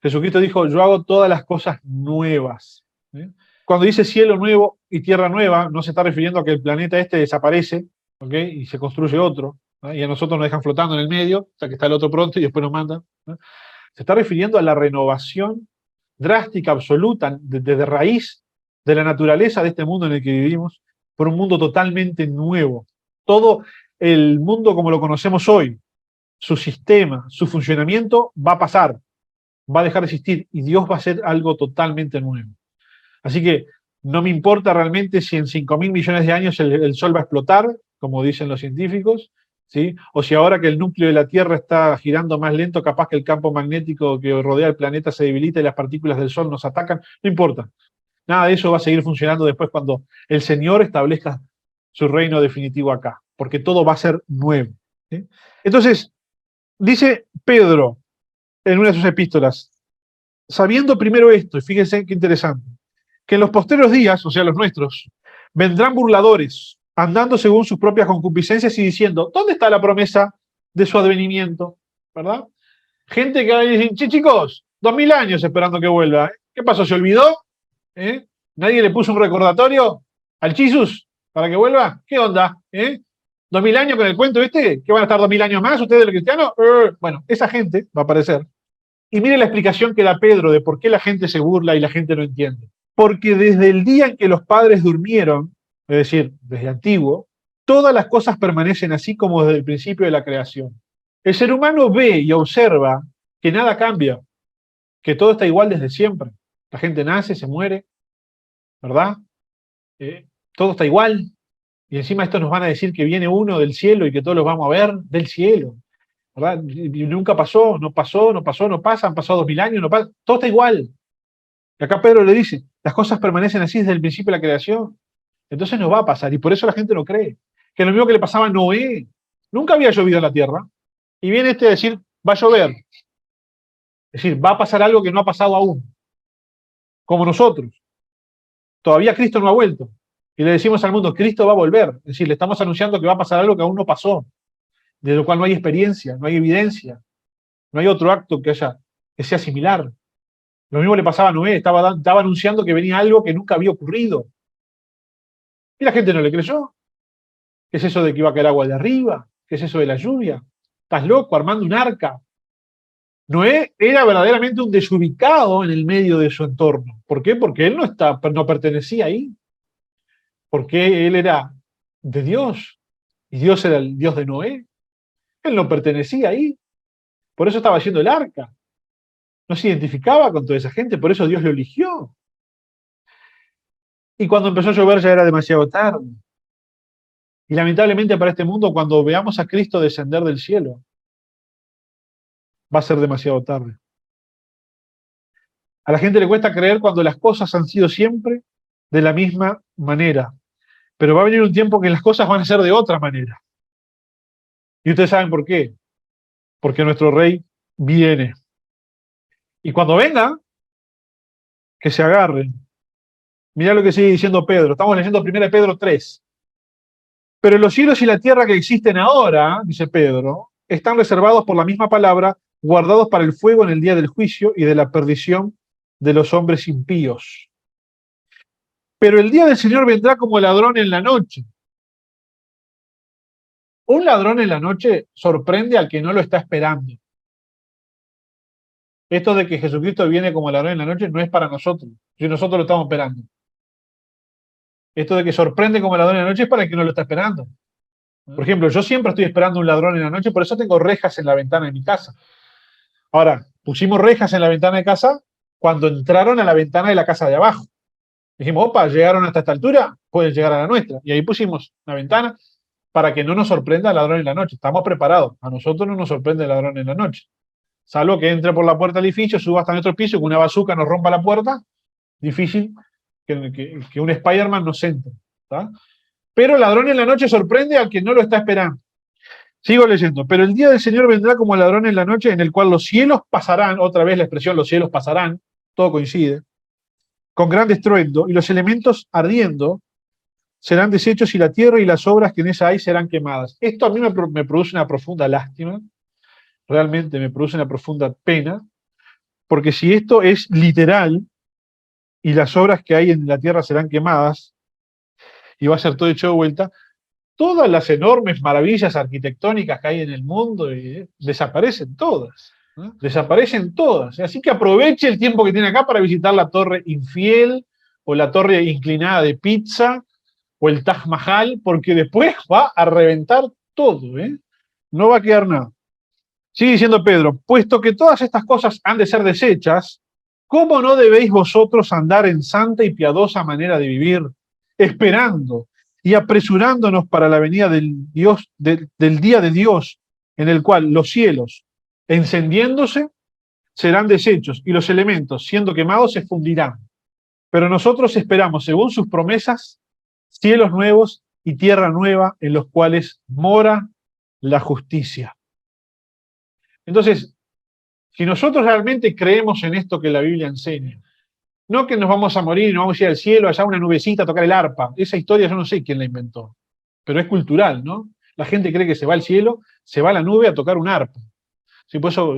Jesucristo dijo, yo hago todas las cosas nuevas, ¿sí? Cuando dice cielo nuevo y tierra nueva, no se está refiriendo a que el planeta este desaparece, ¿okay?, y se construye otro, ¿no? Y a nosotros nos dejan flotando en el medio, hasta que está el otro pronto y después nos mandan, ¿no? Se está refiriendo a la renovación drástica, absoluta, desde raíz de la naturaleza de este mundo en el que vivimos, por un mundo totalmente nuevo. Todo el mundo como lo conocemos hoy, su sistema, su funcionamiento va a pasar, va a dejar de existir y Dios va a hacer algo totalmente nuevo. Así que no me importa realmente si en 5.000 millones de años el Sol va a explotar, como dicen los científicos, ¿sí? O si ahora que el núcleo de la Tierra está girando más lento, capaz que el campo magnético que rodea el planeta se debilita y las partículas del Sol nos atacan, no importa. Nada de eso va a seguir funcionando después cuando el Señor establezca su reino definitivo acá, porque todo va a ser nuevo, ¿sí? Entonces, dice Pedro en una de sus epístolas, sabiendo primero esto, y fíjense qué interesante, que en los posteros días, o sea, los nuestros, vendrán burladores, andando según sus propias concupiscencias y diciendo, ¿dónde está la promesa de su advenimiento? ¿Verdad? Gente que va a decir, che, chicos, 2000 años esperando que vuelva, ¿eh? ¿Qué pasó? ¿Se olvidó? ¿Eh? ¿Nadie le puso un recordatorio al Jesús para que vuelva? ¿Qué onda? 2000 años con el cuento este, ¿qué van a estar 2000 años más ustedes los cristianos? Bueno, esa gente va a aparecer. Y mire la explicación que da Pedro de por qué la gente se burla y la gente no entiende. Porque desde el día en que los padres durmieron, es decir, desde antiguo, todas las cosas permanecen así como desde el principio de la creación. El ser humano ve y observa que nada cambia, que todo está igual desde siempre. La gente nace, se muere, ¿verdad? Todo está igual. Y encima estos nos van a decir que viene uno del cielo y que todos los vamos a ver del cielo, ¿verdad? Y nunca pasó, no pasó, no pasó, no pasa, han pasado 2000 años, no pasa, todo está igual. Y acá Pedro le dice, las cosas permanecen así desde el principio de la creación. Entonces no va a pasar, y por eso la gente no cree. Que lo mismo que le pasaba a Noé, nunca había llovido en la tierra, y viene este a decir, va a llover. Es decir, va a pasar algo que no ha pasado aún, como nosotros. Todavía Cristo no ha vuelto. Y le decimos al mundo, Cristo va a volver. Es decir, le estamos anunciando que va a pasar algo que aún no pasó, de lo cual no hay experiencia, no hay evidencia, no hay otro acto que sea similar. Lo mismo le pasaba a Noé, estaba anunciando que venía algo que nunca había ocurrido. Y la gente no le creyó. ¿Qué es eso de que iba a caer agua de arriba? ¿Qué es eso de la lluvia? ¿Estás loco armando un arca? Noé era verdaderamente un desubicado en el medio de su entorno. ¿Por qué? Porque él no pertenecía ahí. Porque él era de Dios. Y Dios era el Dios de Noé. Él no pertenecía ahí. Por eso estaba haciendo el arca. No se identificaba con toda esa gente, por eso Dios lo eligió. Y cuando empezó a llover ya era demasiado tarde. Y lamentablemente para este mundo, cuando veamos a Cristo descender del cielo, va a ser demasiado tarde. A la gente le cuesta creer cuando las cosas han sido siempre de la misma manera. Pero va a venir un tiempo que las cosas van a ser de otra manera. Y ustedes saben por qué. Porque nuestro rey viene. Y cuando venga, que se agarren. Mirá lo que sigue diciendo Pedro. Estamos leyendo 1 Pedro 3. Pero los cielos y la tierra que existen ahora, dice Pedro, están reservados por la misma palabra, guardados para el fuego en el día del juicio y de la perdición de los hombres impíos. Pero el día del Señor vendrá como ladrón en la noche. Un ladrón en la noche sorprende al que no lo está esperando. Esto de que Jesucristo viene como ladrón en la noche no es para nosotros, si nosotros lo estamos esperando. Esto de que sorprende como ladrón en la noche es para el que no lo está esperando. Por ejemplo, yo siempre estoy esperando un ladrón en la noche, por eso tengo rejas en la ventana de mi casa. Ahora, pusimos rejas en la ventana de casa cuando entraron a la ventana de la casa de abajo. Dijimos, opa, llegaron hasta esta altura, pueden llegar a la nuestra. Y ahí pusimos una ventana para que no nos sorprenda el ladrón en la noche. Estamos preparados. A nosotros no nos sorprende el ladrón en la noche. Salvo que entre por la puerta del edificio, suba hasta nuestro piso y con una bazuca nos rompa la puerta. Difícil que un Spider-Man nos entre. ¿Tá? Pero el ladrón en la noche sorprende al que no lo está esperando. Sigo leyendo. Pero el día del Señor vendrá como ladrón en la noche, en el cual los cielos pasarán, otra vez la expresión los cielos pasarán, todo coincide, con gran estruendo, y los elementos ardiendo serán deshechos y la tierra y las obras que en ella hay serán quemadas. Esto a mí me produce una profunda lástima, realmente me produce una profunda pena, porque si esto es literal y las obras que hay en la tierra serán quemadas y va a ser todo hecho de vuelta, todas las enormes maravillas arquitectónicas que hay en el mundo desaparecen todas. ¿No? Desaparecen todas. Así que aproveche el tiempo que tiene acá para visitar la Torre Infiel o la Torre Inclinada de Pizza o el Taj Mahal, porque después va a reventar todo. No va a quedar nada. Sigue diciendo Pedro, puesto que todas estas cosas han de ser desechas, ¿cómo no debéis vosotros andar en santa y piadosa manera de vivir, esperando y apresurándonos para la venida del día de Dios, en el cual los cielos, encendiéndose, serán deshechos y los elementos, siendo quemados, se fundirán? Pero nosotros esperamos, según sus promesas, cielos nuevos y tierra nueva en los cuales mora la justicia. Entonces, si nosotros realmente creemos en esto que la Biblia enseña, no que nos vamos a morir y nos vamos a ir al cielo, allá una nubecita a tocar el arpa. Esa historia yo no sé quién la inventó, pero es cultural, ¿no? La gente cree que se va al cielo, se va a la nube a tocar un arpa. Sí, por eso,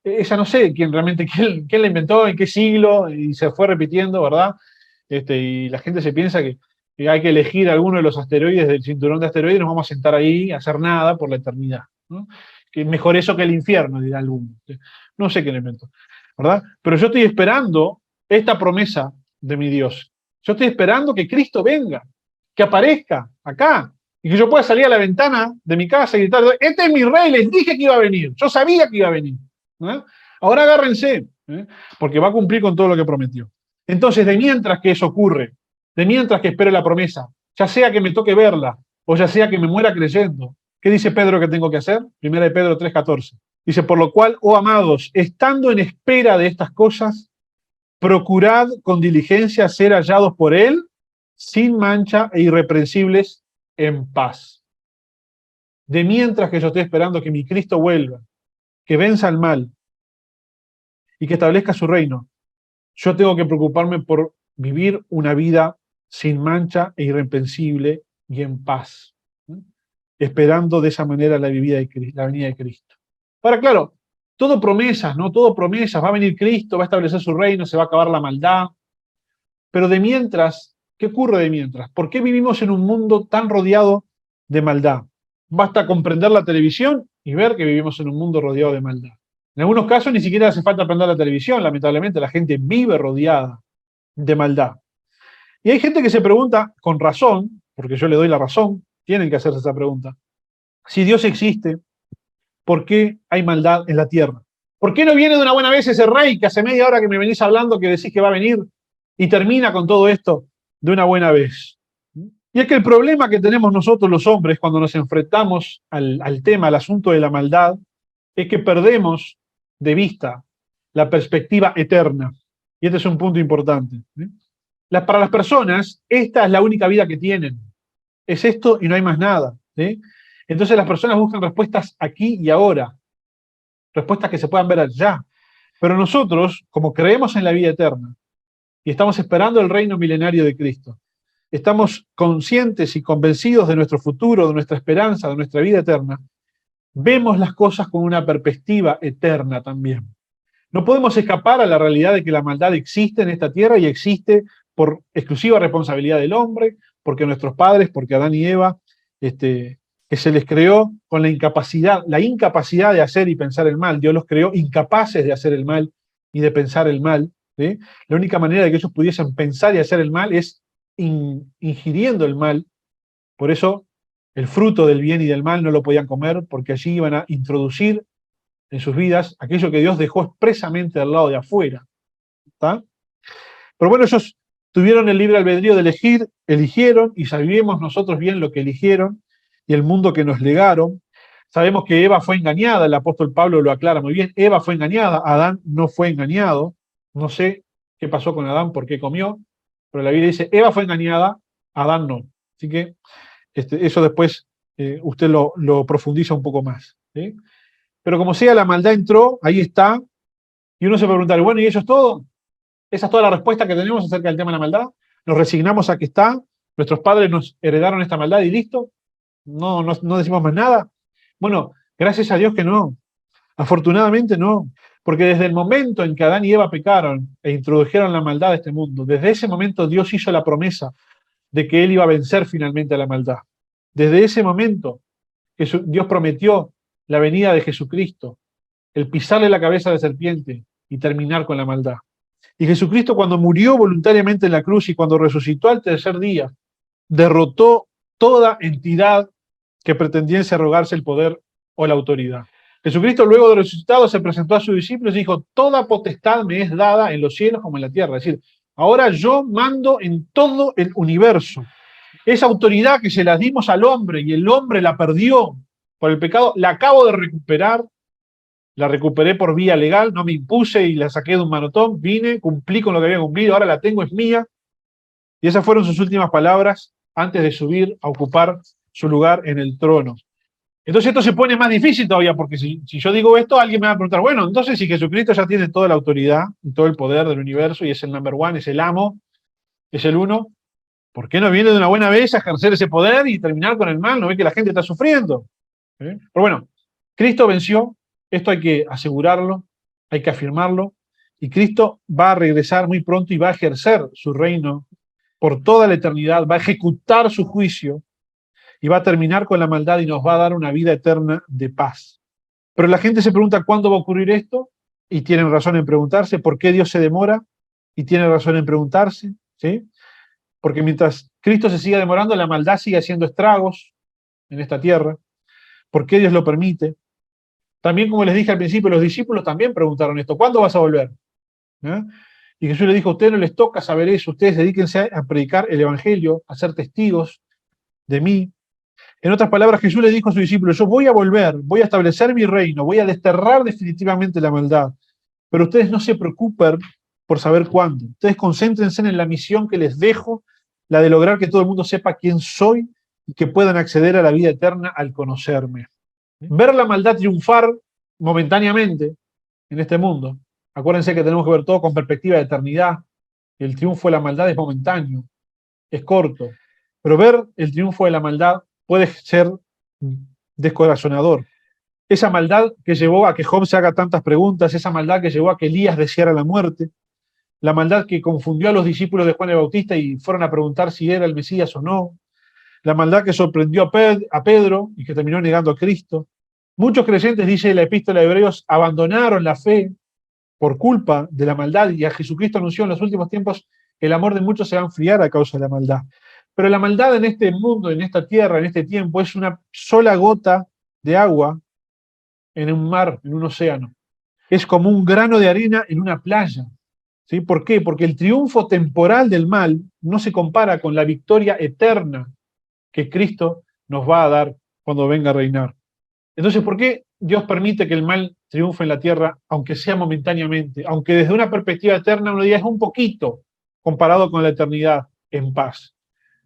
esa no sé quién realmente, quién la inventó, en qué siglo, y se fue repitiendo, ¿verdad? Y la gente se piensa que hay que elegir alguno de los asteroides del cinturón de asteroides y nos vamos a sentar ahí a hacer nada por la eternidad, ¿no? Que mejor eso que el infierno, dirá alguno. No sé quién lo inventó, ¿verdad? Pero yo estoy esperando esta promesa de mi Dios. Yo estoy esperando que Cristo venga, que aparezca acá, y que yo pueda salir a la ventana de mi casa y gritar, este es mi rey, les dije que iba a venir, yo sabía que iba a venir. Ahora agárrense, porque va a cumplir con todo lo que prometió. Entonces, de mientras que eso ocurre, de mientras que espero la promesa, ya sea que me toque verla, o ya sea que me muera creyendo, ¿qué dice Pedro que tengo que hacer? 1 Pedro 3:14. Dice, por lo cual, oh amados, estando en espera de estas cosas, procurad con diligencia ser hallados por él, sin mancha e irreprensibles, en paz. De mientras que yo estoy esperando que mi Cristo vuelva, que venza el mal y que establezca su reino, yo tengo que preocuparme por vivir una vida sin mancha e irreprensible y en paz, esperando de esa manera la venida de Cristo. Ahora, claro, todo promesas, ¿no? Todo promesas. Va a venir Cristo, va a establecer su reino, se va a acabar la maldad. Pero de mientras, ¿qué ocurre de mientras? ¿Por qué vivimos en un mundo tan rodeado de maldad? Basta comprender la televisión y ver que vivimos en un mundo rodeado de maldad. En algunos casos ni siquiera hace falta prender la televisión, lamentablemente la gente vive rodeada de maldad. Y hay gente que se pregunta, con razón, porque yo le doy la razón, tienen que hacerse esa pregunta, si Dios existe, ¿por qué hay maldad en la tierra? ¿Por qué no viene de una buena vez ese rey que hace media hora que me venís hablando, que decís que va a venir y termina con todo esto de una buena vez? Y es que el problema que tenemos nosotros los hombres cuando nos enfrentamos al tema, al asunto de la maldad, es que perdemos de vista la perspectiva eterna. Y este es un punto importante. Para las personas, esta es la única vida que tienen. Es esto y no hay más nada. ¿Sí? Entonces las personas buscan respuestas aquí y ahora, respuestas que se puedan ver allá. Pero nosotros, como creemos en la vida eterna y estamos esperando el reino milenario de Cristo, estamos conscientes y convencidos de nuestro futuro, de nuestra esperanza, de nuestra vida eterna, vemos las cosas con una perspectiva eterna también. No podemos escapar a la realidad de que la maldad existe en esta tierra y existe por exclusiva responsabilidad del hombre, porque nuestros padres, porque Adán y Eva, que se les creó con la incapacidad de hacer y pensar el mal. Dios los creó incapaces de hacer el mal y de pensar el mal. ¿Sí? La única manera de que ellos pudiesen pensar y hacer el mal es ingiriendo el mal. Por eso el fruto del bien y del mal no lo podían comer, porque allí iban a introducir en sus vidas aquello que Dios dejó expresamente al lado de afuera. ¿Está? Pero bueno, ellos tuvieron el libre albedrío de elegir, eligieron, y sabemos nosotros bien lo que eligieron y el mundo que nos legaron. Sabemos que Eva fue engañada, el apóstol Pablo lo aclara muy bien. Eva fue engañada, Adán no fue engañado. No sé qué pasó con Adán, por qué comió, pero la Biblia dice, Eva fue engañada, Adán no. Así que eso después usted lo profundiza un poco más. ¿Sí? Pero como sea, la maldad entró, ahí está, y uno se puede preguntar, bueno, ¿y eso es todo? ¿Esa es toda la respuesta que tenemos acerca del tema de la maldad? ¿Nos resignamos a que está? ¿Nuestros padres nos heredaron esta maldad y listo? ¿No decimos más nada? Bueno, gracias a Dios que no. Afortunadamente no. Porque desde el momento en que Adán y Eva pecaron e introdujeron la maldad a este mundo, desde ese momento Dios hizo la promesa de que Él iba a vencer finalmente a la maldad. Desde ese momento que Dios prometió la venida de Jesucristo, el pisarle la cabeza a la serpiente y terminar con la maldad. Y Jesucristo, cuando murió voluntariamente en la cruz y cuando resucitó al tercer día, derrotó toda entidad que pretendiese arrogarse el poder o la autoridad. Jesucristo, luego de resucitado, se presentó a sus discípulos y dijo, toda potestad me es dada en los cielos como en la tierra. Es decir, ahora yo mando en todo el universo. Esa autoridad que se la dimos al hombre y el hombre la perdió por el pecado, la acabo de recuperar. La recuperé por vía legal, no me impuse y la saqué de un manotón, vine, cumplí con lo que había cumplido, ahora la tengo, es mía. Y esas fueron sus últimas palabras antes de subir a ocupar su lugar en el trono. Entonces esto se pone más difícil todavía, porque si yo digo esto, alguien me va a preguntar, bueno, entonces si Jesucristo ya tiene toda la autoridad y todo el poder del universo y es el number one, es el amo, es el uno, ¿por qué no viene de una buena vez a ejercer ese poder y terminar con el mal? ¿No ve que la gente está sufriendo? Pero bueno, Cristo venció. Esto hay que asegurarlo, hay que afirmarlo, y Cristo va a regresar muy pronto y va a ejercer su reino por toda la eternidad, va a ejecutar su juicio y va a terminar con la maldad y nos va a dar una vida eterna de paz. Pero la gente se pregunta cuándo va a ocurrir esto, y tienen razón en preguntarse por qué Dios se demora, y tienen razón en preguntarse, ¿sí? Porque mientras Cristo se siga demorando, la maldad sigue haciendo estragos en esta tierra. ¿Por qué Dios lo permite? También, como les dije al principio, los discípulos también preguntaron esto, ¿cuándo vas a volver? ¿Eh? Y Jesús les dijo, a ustedes no les toca saber eso, ustedes dedíquense a predicar el Evangelio, a ser testigos de mí. En otras palabras, Jesús les dijo a sus discípulos, yo voy a volver, voy a establecer mi reino, voy a desterrar definitivamente la maldad, pero ustedes no se preocupen por saber cuándo. Ustedes concéntrense en la misión que les dejo, la de lograr que todo el mundo sepa quién soy y que puedan acceder a la vida eterna al conocerme. Ver la maldad triunfar momentáneamente en este mundo. Acuérdense que tenemos que ver todo con perspectiva de eternidad. El triunfo de la maldad es momentáneo, es corto. Pero ver el triunfo de la maldad puede ser descorazonador. Esa maldad que llevó a que Job se haga tantas preguntas, esa maldad que llevó a que Elías deseara la muerte, la maldad que confundió a los discípulos de Juan el Bautista y fueron a preguntar si era el Mesías o no, la maldad que sorprendió a Pedro y que terminó negando a Cristo. Muchos creyentes, dice la epístola de Hebreos, abandonaron la fe por culpa de la maldad, y a Jesucristo anunció en los últimos tiempos que el amor de muchos se va a enfriar a causa de la maldad. Pero la maldad en este mundo, en esta tierra, en este tiempo, es una sola gota de agua en un mar, en un océano. Es como un grano de arena en una playa. ¿Sí? ¿Por qué? Porque el triunfo temporal del mal no se compara con la victoria eterna que Cristo nos va a dar cuando venga a reinar. Entonces, ¿por qué Dios permite que el mal triunfe en la tierra, aunque sea momentáneamente, aunque desde una perspectiva eterna uno diga es un poquito comparado con la eternidad en paz?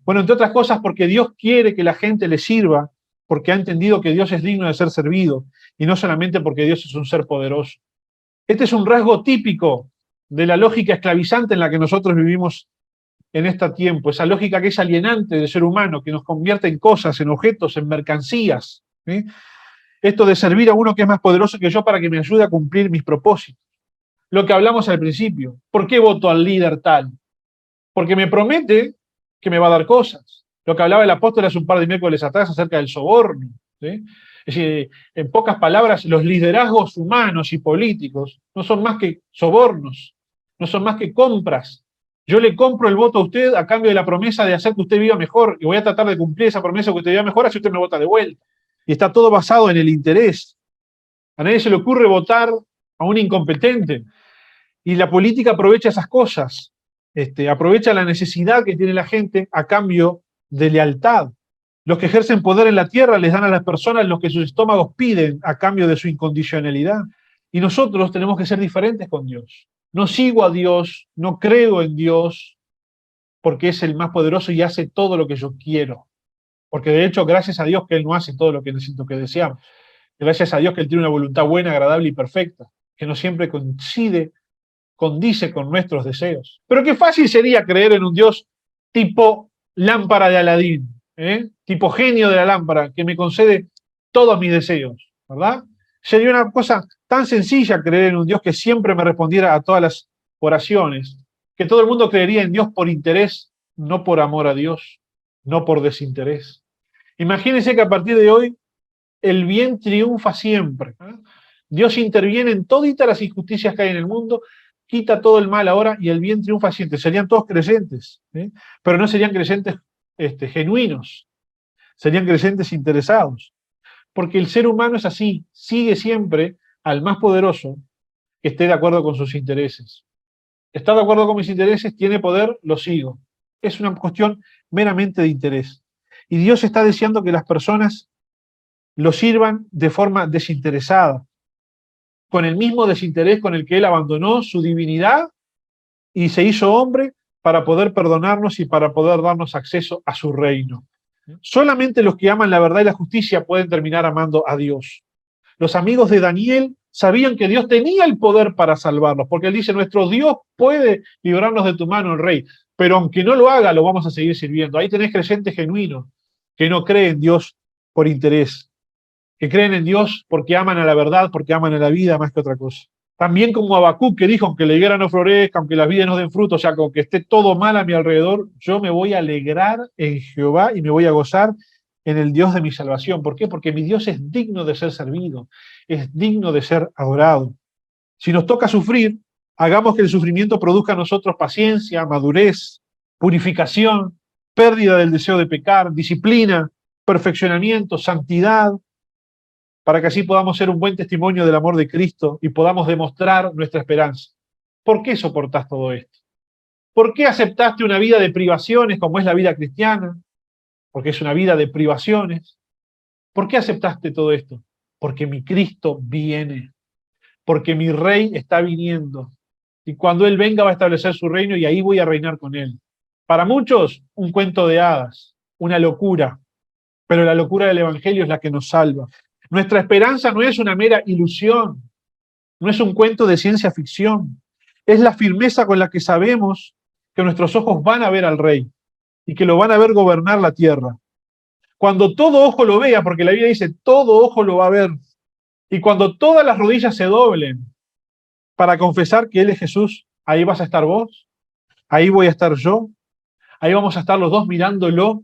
Bueno, entre otras cosas porque Dios quiere que la gente le sirva, porque ha entendido que Dios es digno de ser servido, y no solamente porque Dios es un ser poderoso. Este es un rasgo típico de la lógica esclavizante en la que nosotros vivimos en este tiempo, esa lógica que es alienante del ser humano, que nos convierte en cosas, en objetos, en mercancías, ¿sí? Esto de servir a uno que es más poderoso que yo para que me ayude a cumplir mis propósitos. Lo que hablamos al principio. ¿Por qué voto al líder tal? Porque me promete que me va a dar cosas. Lo que hablaba el apóstol hace un par de miércoles atrás acerca del soborno, ¿sí? Es decir, en pocas palabras, los liderazgos humanos y políticos no son más que sobornos, no son más que compras. Yo le compro el voto a usted a cambio de la promesa de hacer que usted viva mejor, y voy a tratar de cumplir esa promesa que usted viva mejor, así usted me vota de vuelta. Y está todo basado en el interés. A nadie se le ocurre votar a un incompetente. Y la política aprovecha esas cosas, aprovecha la necesidad que tiene la gente a cambio de lealtad. Los que ejercen poder en la tierra les dan a las personas lo que sus estómagos piden a cambio de su incondicionalidad. Y nosotros tenemos que ser diferentes con Dios. No sigo a Dios, no creo en Dios, porque es el más poderoso y hace todo lo que yo quiero. Porque de hecho, gracias a Dios que Él no hace todo lo que necesito que deseamos. Gracias a Dios que Él tiene una voluntad buena, agradable y perfecta, que no siempre condice con nuestros deseos. Pero qué fácil sería creer en un Dios tipo lámpara de Aladín, tipo genio de la lámpara, que me concede todos mis deseos, ¿verdad? Sería una cosa tan sencilla creer en un Dios que siempre me respondiera a todas las oraciones, que todo el mundo creería en Dios por interés, no por amor a Dios, no por desinterés. Imagínense que a partir de hoy el bien triunfa siempre. Dios interviene en todas las injusticias que hay en el mundo, quita todo el mal ahora y el bien triunfa siempre. Serían todos creyentes, pero no serían creyentes genuinos, serían creyentes interesados. Porque el ser humano es así, sigue siempre al más poderoso que esté de acuerdo con sus intereses. ¿Está de acuerdo con mis intereses? ¿Tiene poder? Lo sigo. Es una cuestión meramente de interés. Y Dios está deseando que las personas lo sirvan de forma desinteresada, con el mismo desinterés con el que Él abandonó su divinidad y se hizo hombre para poder perdonarnos y para poder darnos acceso a su reino. Solamente los que aman la verdad y la justicia pueden terminar amando a Dios. Los amigos de Daniel sabían que Dios tenía el poder para salvarlos, porque Él dice, nuestro Dios puede librarnos de tu mano, el rey, pero aunque no lo haga, lo vamos a seguir sirviendo. Ahí tenés creyentes genuinos, que no creen en Dios por interés, que creen en Dios porque aman a la verdad, porque aman a la vida más que otra cosa. También como Habacuc, que dijo, aunque la higuera no florezca, aunque las vides no den fruto, o sea, aunque esté todo mal a mi alrededor, yo me voy a alegrar en Jehová y me voy a gozar en el Dios de mi salvación. ¿Por qué? Porque mi Dios es digno de ser servido, es digno de ser adorado. Si nos toca sufrir, hagamos que el sufrimiento produzca en nosotros paciencia, madurez, purificación, pérdida del deseo de pecar, disciplina, perfeccionamiento, santidad, para que así podamos ser un buen testimonio del amor de Cristo y podamos demostrar nuestra esperanza. ¿Por qué soportás todo esto? ¿Por qué aceptaste una vida de privaciones como es la vida cristiana? Porque es una vida de privaciones. ¿Por qué aceptaste todo esto? Porque mi Cristo viene, porque mi Rey está viniendo. Y cuando Él venga va a establecer su reino y ahí voy a reinar con Él. Para muchos, un cuento de hadas, una locura, pero la locura del Evangelio es la que nos salva. Nuestra esperanza no es una mera ilusión, no es un cuento de ciencia ficción, es la firmeza con la que sabemos que nuestros ojos van a ver al Rey y que lo van a ver gobernar la tierra. Cuando todo ojo lo vea, porque la Biblia dice, todo ojo lo va a ver, y cuando todas las rodillas se doblen para confesar que Él es Jesús, ahí vas a estar vos, ahí voy a estar yo, ahí vamos a estar los dos mirándolo,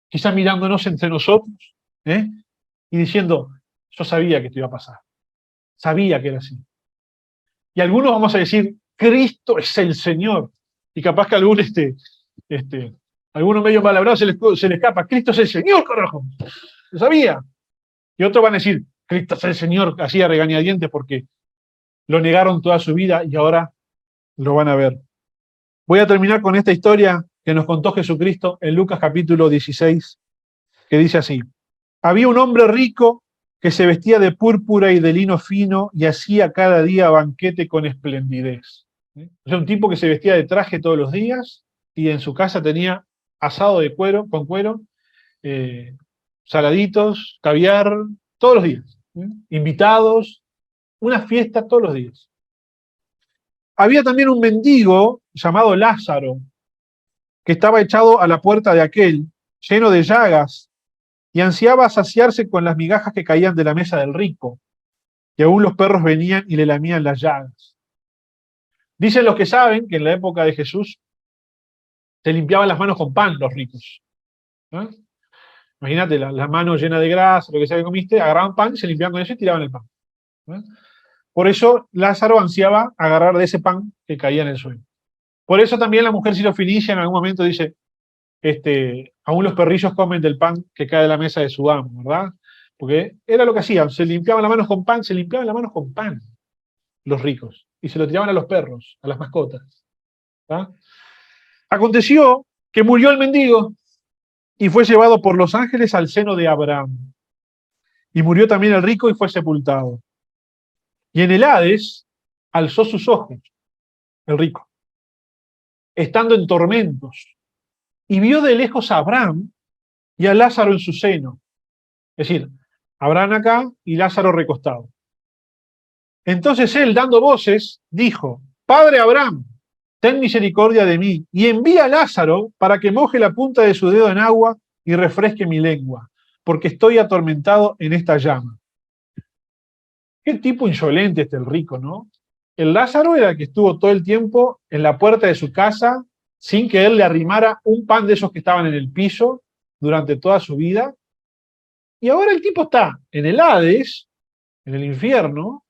quizás mirándonos entre nosotros, y diciendo, yo sabía que esto iba a pasar. Sabía que era así. Y algunos vamos a decir, Cristo es el Señor. Y capaz que algunos medio mal hablados se le escapa, Cristo es el Señor, carajo. Lo sabía. Y otros van a decir, Cristo es el Señor, así a regañadientes porque lo negaron toda su vida y ahora lo van a ver. Voy a terminar con esta historia que nos contó Jesucristo en Lucas capítulo 16. que dice así: había un hombre rico que se vestía de púrpura y de lino fino y hacía cada día banquete con esplendidez. O sea, un tipo que se vestía de traje todos los días y en su casa tenía asado de cuero, con cuero, eh, saladitos, caviar, todos los días. Invitados, una fiesta todos los días. Había también un mendigo llamado Lázaro, que estaba echado a la puerta de aquel, lleno de llagas, y ansiaba saciarse con las migajas que caían de la mesa del rico, y aún los perros venían y le lamían las llagas. Dicen los que saben que en la época de Jesús se limpiaban las manos con pan los ricos. ¿No? Imagínate, la mano llena de grasa, lo que sea que comiste, agarraban pan, se limpiaban con eso y tiraban el pan. ¿No? Por eso Lázaro ansiaba agarrar de ese pan que caía en el suelo. Por eso también la mujer sirofenicia en algún momento dice, aún los perrillos comen del pan que cae de la mesa de su amo, ¿verdad? Porque era lo que hacían, se limpiaban las manos con pan, se limpiaban las manos con pan los ricos, y se lo tiraban a los perros, a las mascotas. ¿Tá? Aconteció que murió el mendigo y fue llevado por los ángeles al seno de Abraham. Y murió también el rico y fue sepultado. Y en el Hades alzó sus ojos, el rico, estando en tormentos, y vio de lejos a Abraham y a Lázaro en su seno. Es decir, Abraham acá y Lázaro recostado. Entonces él, dando voces, dijo: Padre Abraham, ten misericordia de mí, y envía a Lázaro para que moje la punta de su dedo en agua y refresque mi lengua, porque estoy atormentado en esta llama. Qué tipo insolente el rico, ¿no? El Lázaro era el que estuvo todo el tiempo en la puerta de su casa sin que él le arrimara un pan de esos que estaban en el piso durante toda su vida. Y ahora el tipo está en el Hades, en el infierno,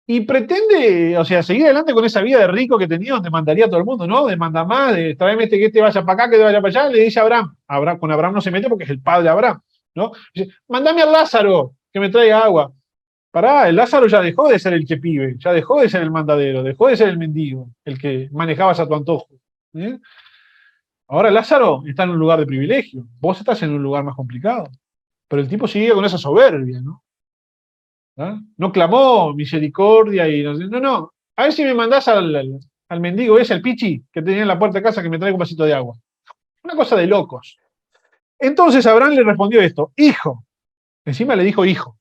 y pretende, o sea, seguir adelante con esa vida de rico que tenía, donde mandaría a todo el mundo, ¿no? Demanda más, de tráeme que este vaya para acá, que te vaya para allá, le dice a Abraham. Con Abraham no se mete porque es el padre de Abraham, ¿no? Dice, mandame al Lázaro que me traiga agua. Pará, el Lázaro ya dejó de ser el que pibe, ya dejó de ser el mandadero, dejó de ser el mendigo, el que manejabas a tu antojo. ¿Eh? Ahora Lázaro está en un lugar de privilegio, vos estás en un lugar más complicado. Pero el tipo sigue con esa soberbia, ¿no? ¿Ah? No clamó misericordia y no. A ver si me mandás al mendigo ese, al pichi, que tenía en la puerta de casa, que me traiga un vasito de agua. Una cosa de locos. Entonces Abraham le respondió esto: hijo. Encima le dijo hijo.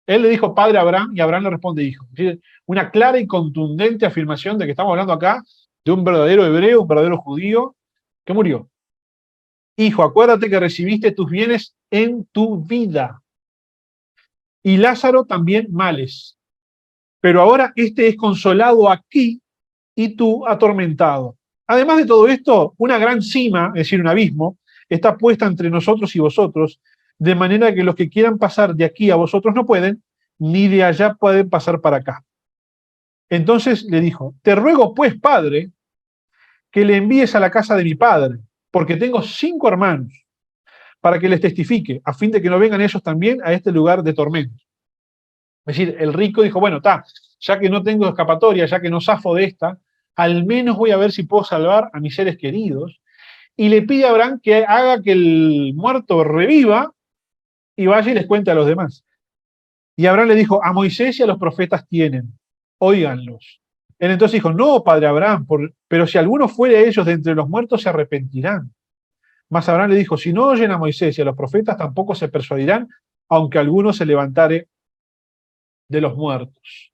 Él le dijo padre a Abraham y Abraham le responde hijo. Es decir, una clara y contundente afirmación de que estamos hablando acá de un verdadero hebreo, un verdadero judío que murió. Hijo, acuérdate que recibiste tus bienes en tu vida. Y Lázaro también males. Pero ahora este es consolado aquí y tú atormentado. Además de todo esto, una gran cima, es decir, un abismo, está puesta entre nosotros y vosotros, de manera que los que quieran pasar de aquí a vosotros no pueden, ni de allá pueden pasar para acá. Entonces le dijo: te ruego pues, padre, que le envíes a la casa de mi padre, porque tengo 5 hermanos, para que les testifique, a fin de que no vengan ellos también a este lugar de tormento. Es decir, el rico dijo, bueno, ya que no tengo escapatoria, ya que no zafo de esta, al menos voy a ver si puedo salvar a mis seres queridos. Y le pide a Abraham que haga que el muerto reviva y vaya y les cuente a los demás. Y Abraham le dijo: a Moisés y a los profetas tienen, óiganlos. Él entonces dijo: no, padre Abraham, pero si alguno fuere a ellos de entre los muertos se arrepentirán. Mas Abraham le dijo: si no oyen a Moisés y a los profetas tampoco se persuadirán, aunque alguno se levantare de los muertos.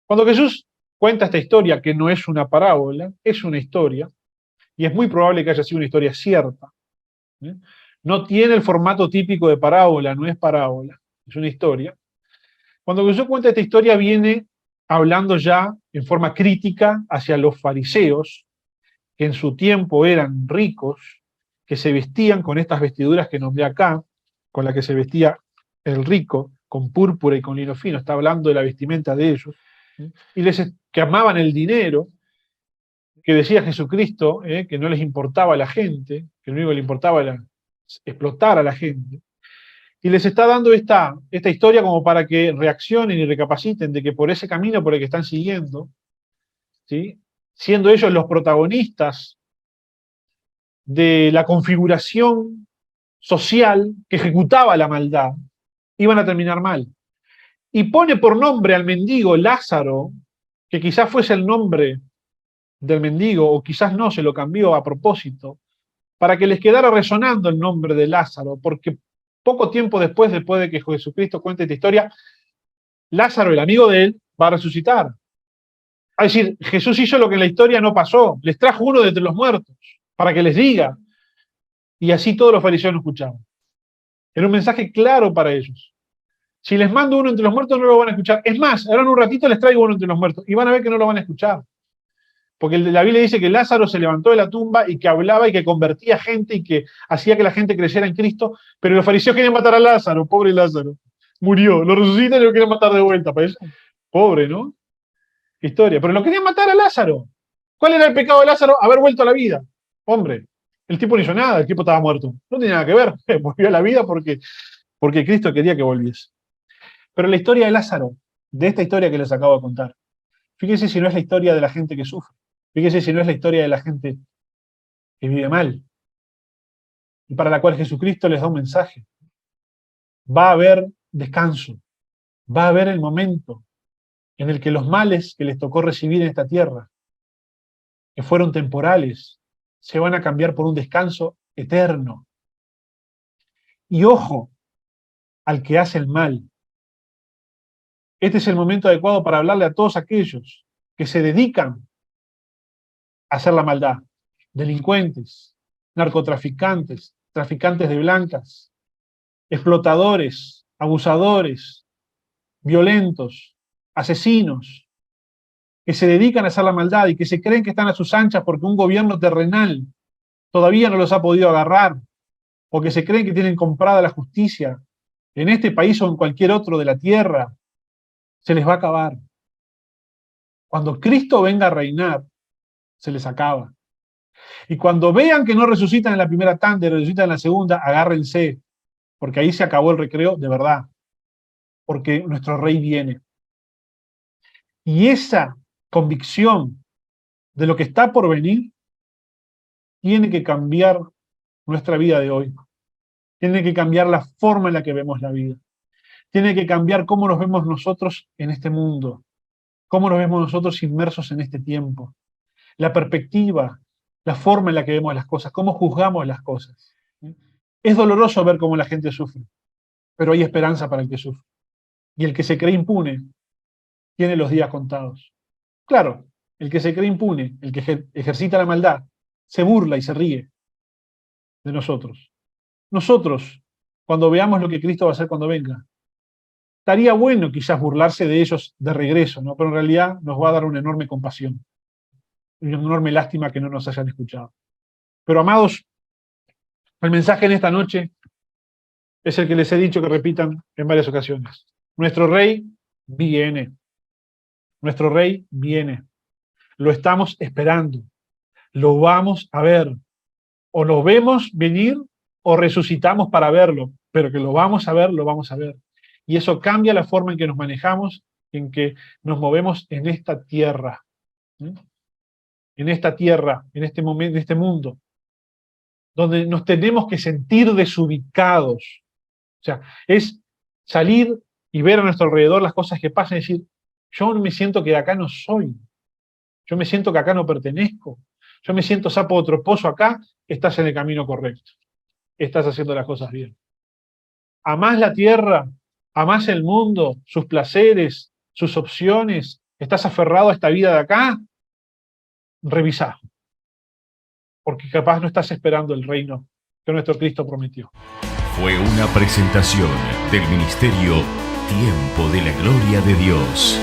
Cuando Jesús cuenta esta historia, que no es una parábola, es una historia, y es muy probable que haya sido una historia cierta. No tiene el formato típico de parábola, no es parábola, es una historia. Cuando Jesús cuenta esta historia, viene hablando ya en forma crítica hacia los fariseos, que en su tiempo eran ricos, que se vestían con estas vestiduras que nombré acá, con la que se vestía el rico, con púrpura y con lino fino. Está hablando de la vestimenta de ellos. Y que amaban el dinero, que decía Jesucristo, que no les importaba a la gente, que lo único que le importaba era explotar a la gente. Y les está dando esta historia como para que reaccionen y recapaciten de que por ese camino por el que están siguiendo, ¿sí?, siendo ellos los protagonistas de la configuración social que ejecutaba la maldad, iban a terminar mal. Y pone por nombre al mendigo Lázaro, que quizás fuese el nombre del mendigo, o quizás no, se lo cambió a propósito, para que les quedara resonando el nombre de Lázaro, porque poco tiempo después de que Jesucristo cuente esta historia, Lázaro, el amigo de él, va a resucitar. Es decir, Jesús hizo lo que en la historia no pasó, les trajo uno de entre los muertos, para que les diga, y así todos los fariseos lo escuchaban. Era un mensaje claro para ellos. Si les mando uno entre los muertos, no lo van a escuchar. Es más, ahora en un ratito les traigo uno entre los muertos, y van a ver que no lo van a escuchar. Porque la Biblia dice que Lázaro se levantó de la tumba y que hablaba y que convertía gente y que hacía que la gente creyera en Cristo, pero los fariseos querían matar a Lázaro, pobre Lázaro. Murió, lo resucitan y lo quieren matar de vuelta. Pues, pobre, ¿no? Qué historia. Pero lo querían matar a Lázaro. ¿Cuál era el pecado de Lázaro? Haber vuelto a la vida. Hombre, el tipo no hizo nada, el tipo estaba muerto. No tenía nada que ver. Volvió a la vida porque Cristo quería que volviese. Pero la historia de Lázaro, de esta historia que les acabo de contar, fíjese si no es la historia de la gente que sufre. Fíjese si no es la historia de la gente que vive mal y para la cual Jesucristo les da un mensaje. Va a haber descanso, va a haber el momento en el que los males que les tocó recibir en esta tierra, que fueron temporales, se van a cambiar por un descanso eterno. Y ojo al que hace el mal. Este es el momento adecuado para hablarle a todos aquellos que se dedican a hacer la maldad. Delincuentes, narcotraficantes, traficantes de blancas, explotadores, abusadores, violentos, asesinos, que se dedican a hacer la maldad y que se creen que están a sus anchas porque un gobierno terrenal todavía no los ha podido agarrar, o que se creen que tienen comprada la justicia en este país o en cualquier otro de la tierra, se les va a acabar. Cuando Cristo venga a reinar, se les acaba. Y cuando vean que no resucitan en la primera tanda y resucitan en la segunda, agárrense, porque ahí se acabó el recreo de verdad, porque nuestro rey viene. Y esa convicción de lo que está por venir tiene que cambiar nuestra vida de hoy. Tiene que cambiar la forma en la que vemos la vida. Tiene que cambiar cómo nos vemos nosotros en este mundo, cómo nos vemos nosotros inmersos en este tiempo. La perspectiva, la forma en la que vemos las cosas, cómo juzgamos las cosas. Es doloroso ver cómo la gente sufre, pero hay esperanza para el que sufre. Y el que se cree impune tiene los días contados. Claro, el que se cree impune, el que ejercita la maldad, se burla y se ríe de nosotros. Nosotros, cuando veamos lo que Cristo va a hacer cuando venga, estaría bueno quizás burlarse de ellos de regreso, ¿no? Pero en realidad nos va a dar una enorme compasión, una enorme lástima que no nos hayan escuchado. Pero amados, el mensaje en esta noche es el que les he dicho que repitan en varias ocasiones. Nuestro rey viene. Nuestro rey viene. Lo estamos esperando. Lo vamos a ver. O lo vemos venir o resucitamos para verlo. Pero que lo vamos a ver, lo vamos a ver. Y eso cambia la forma en que nos manejamos, en que nos movemos en esta tierra. En esta tierra, en este momento, en este mundo, donde nos tenemos que sentir desubicados. O sea, es salir y ver a nuestro alrededor las cosas que pasan y decir, yo me siento que de acá no soy, yo me siento que acá no pertenezco, yo me siento sapo de otro pozo acá, estás en el camino correcto, estás haciendo las cosas bien. Amás la tierra, amás el mundo, sus placeres, sus opciones, estás aferrado a esta vida de acá, revisá, porque capaz no estás esperando el reino que nuestro Cristo prometió. Fue una presentación del Ministerio Tiempo de la Gloria de Dios.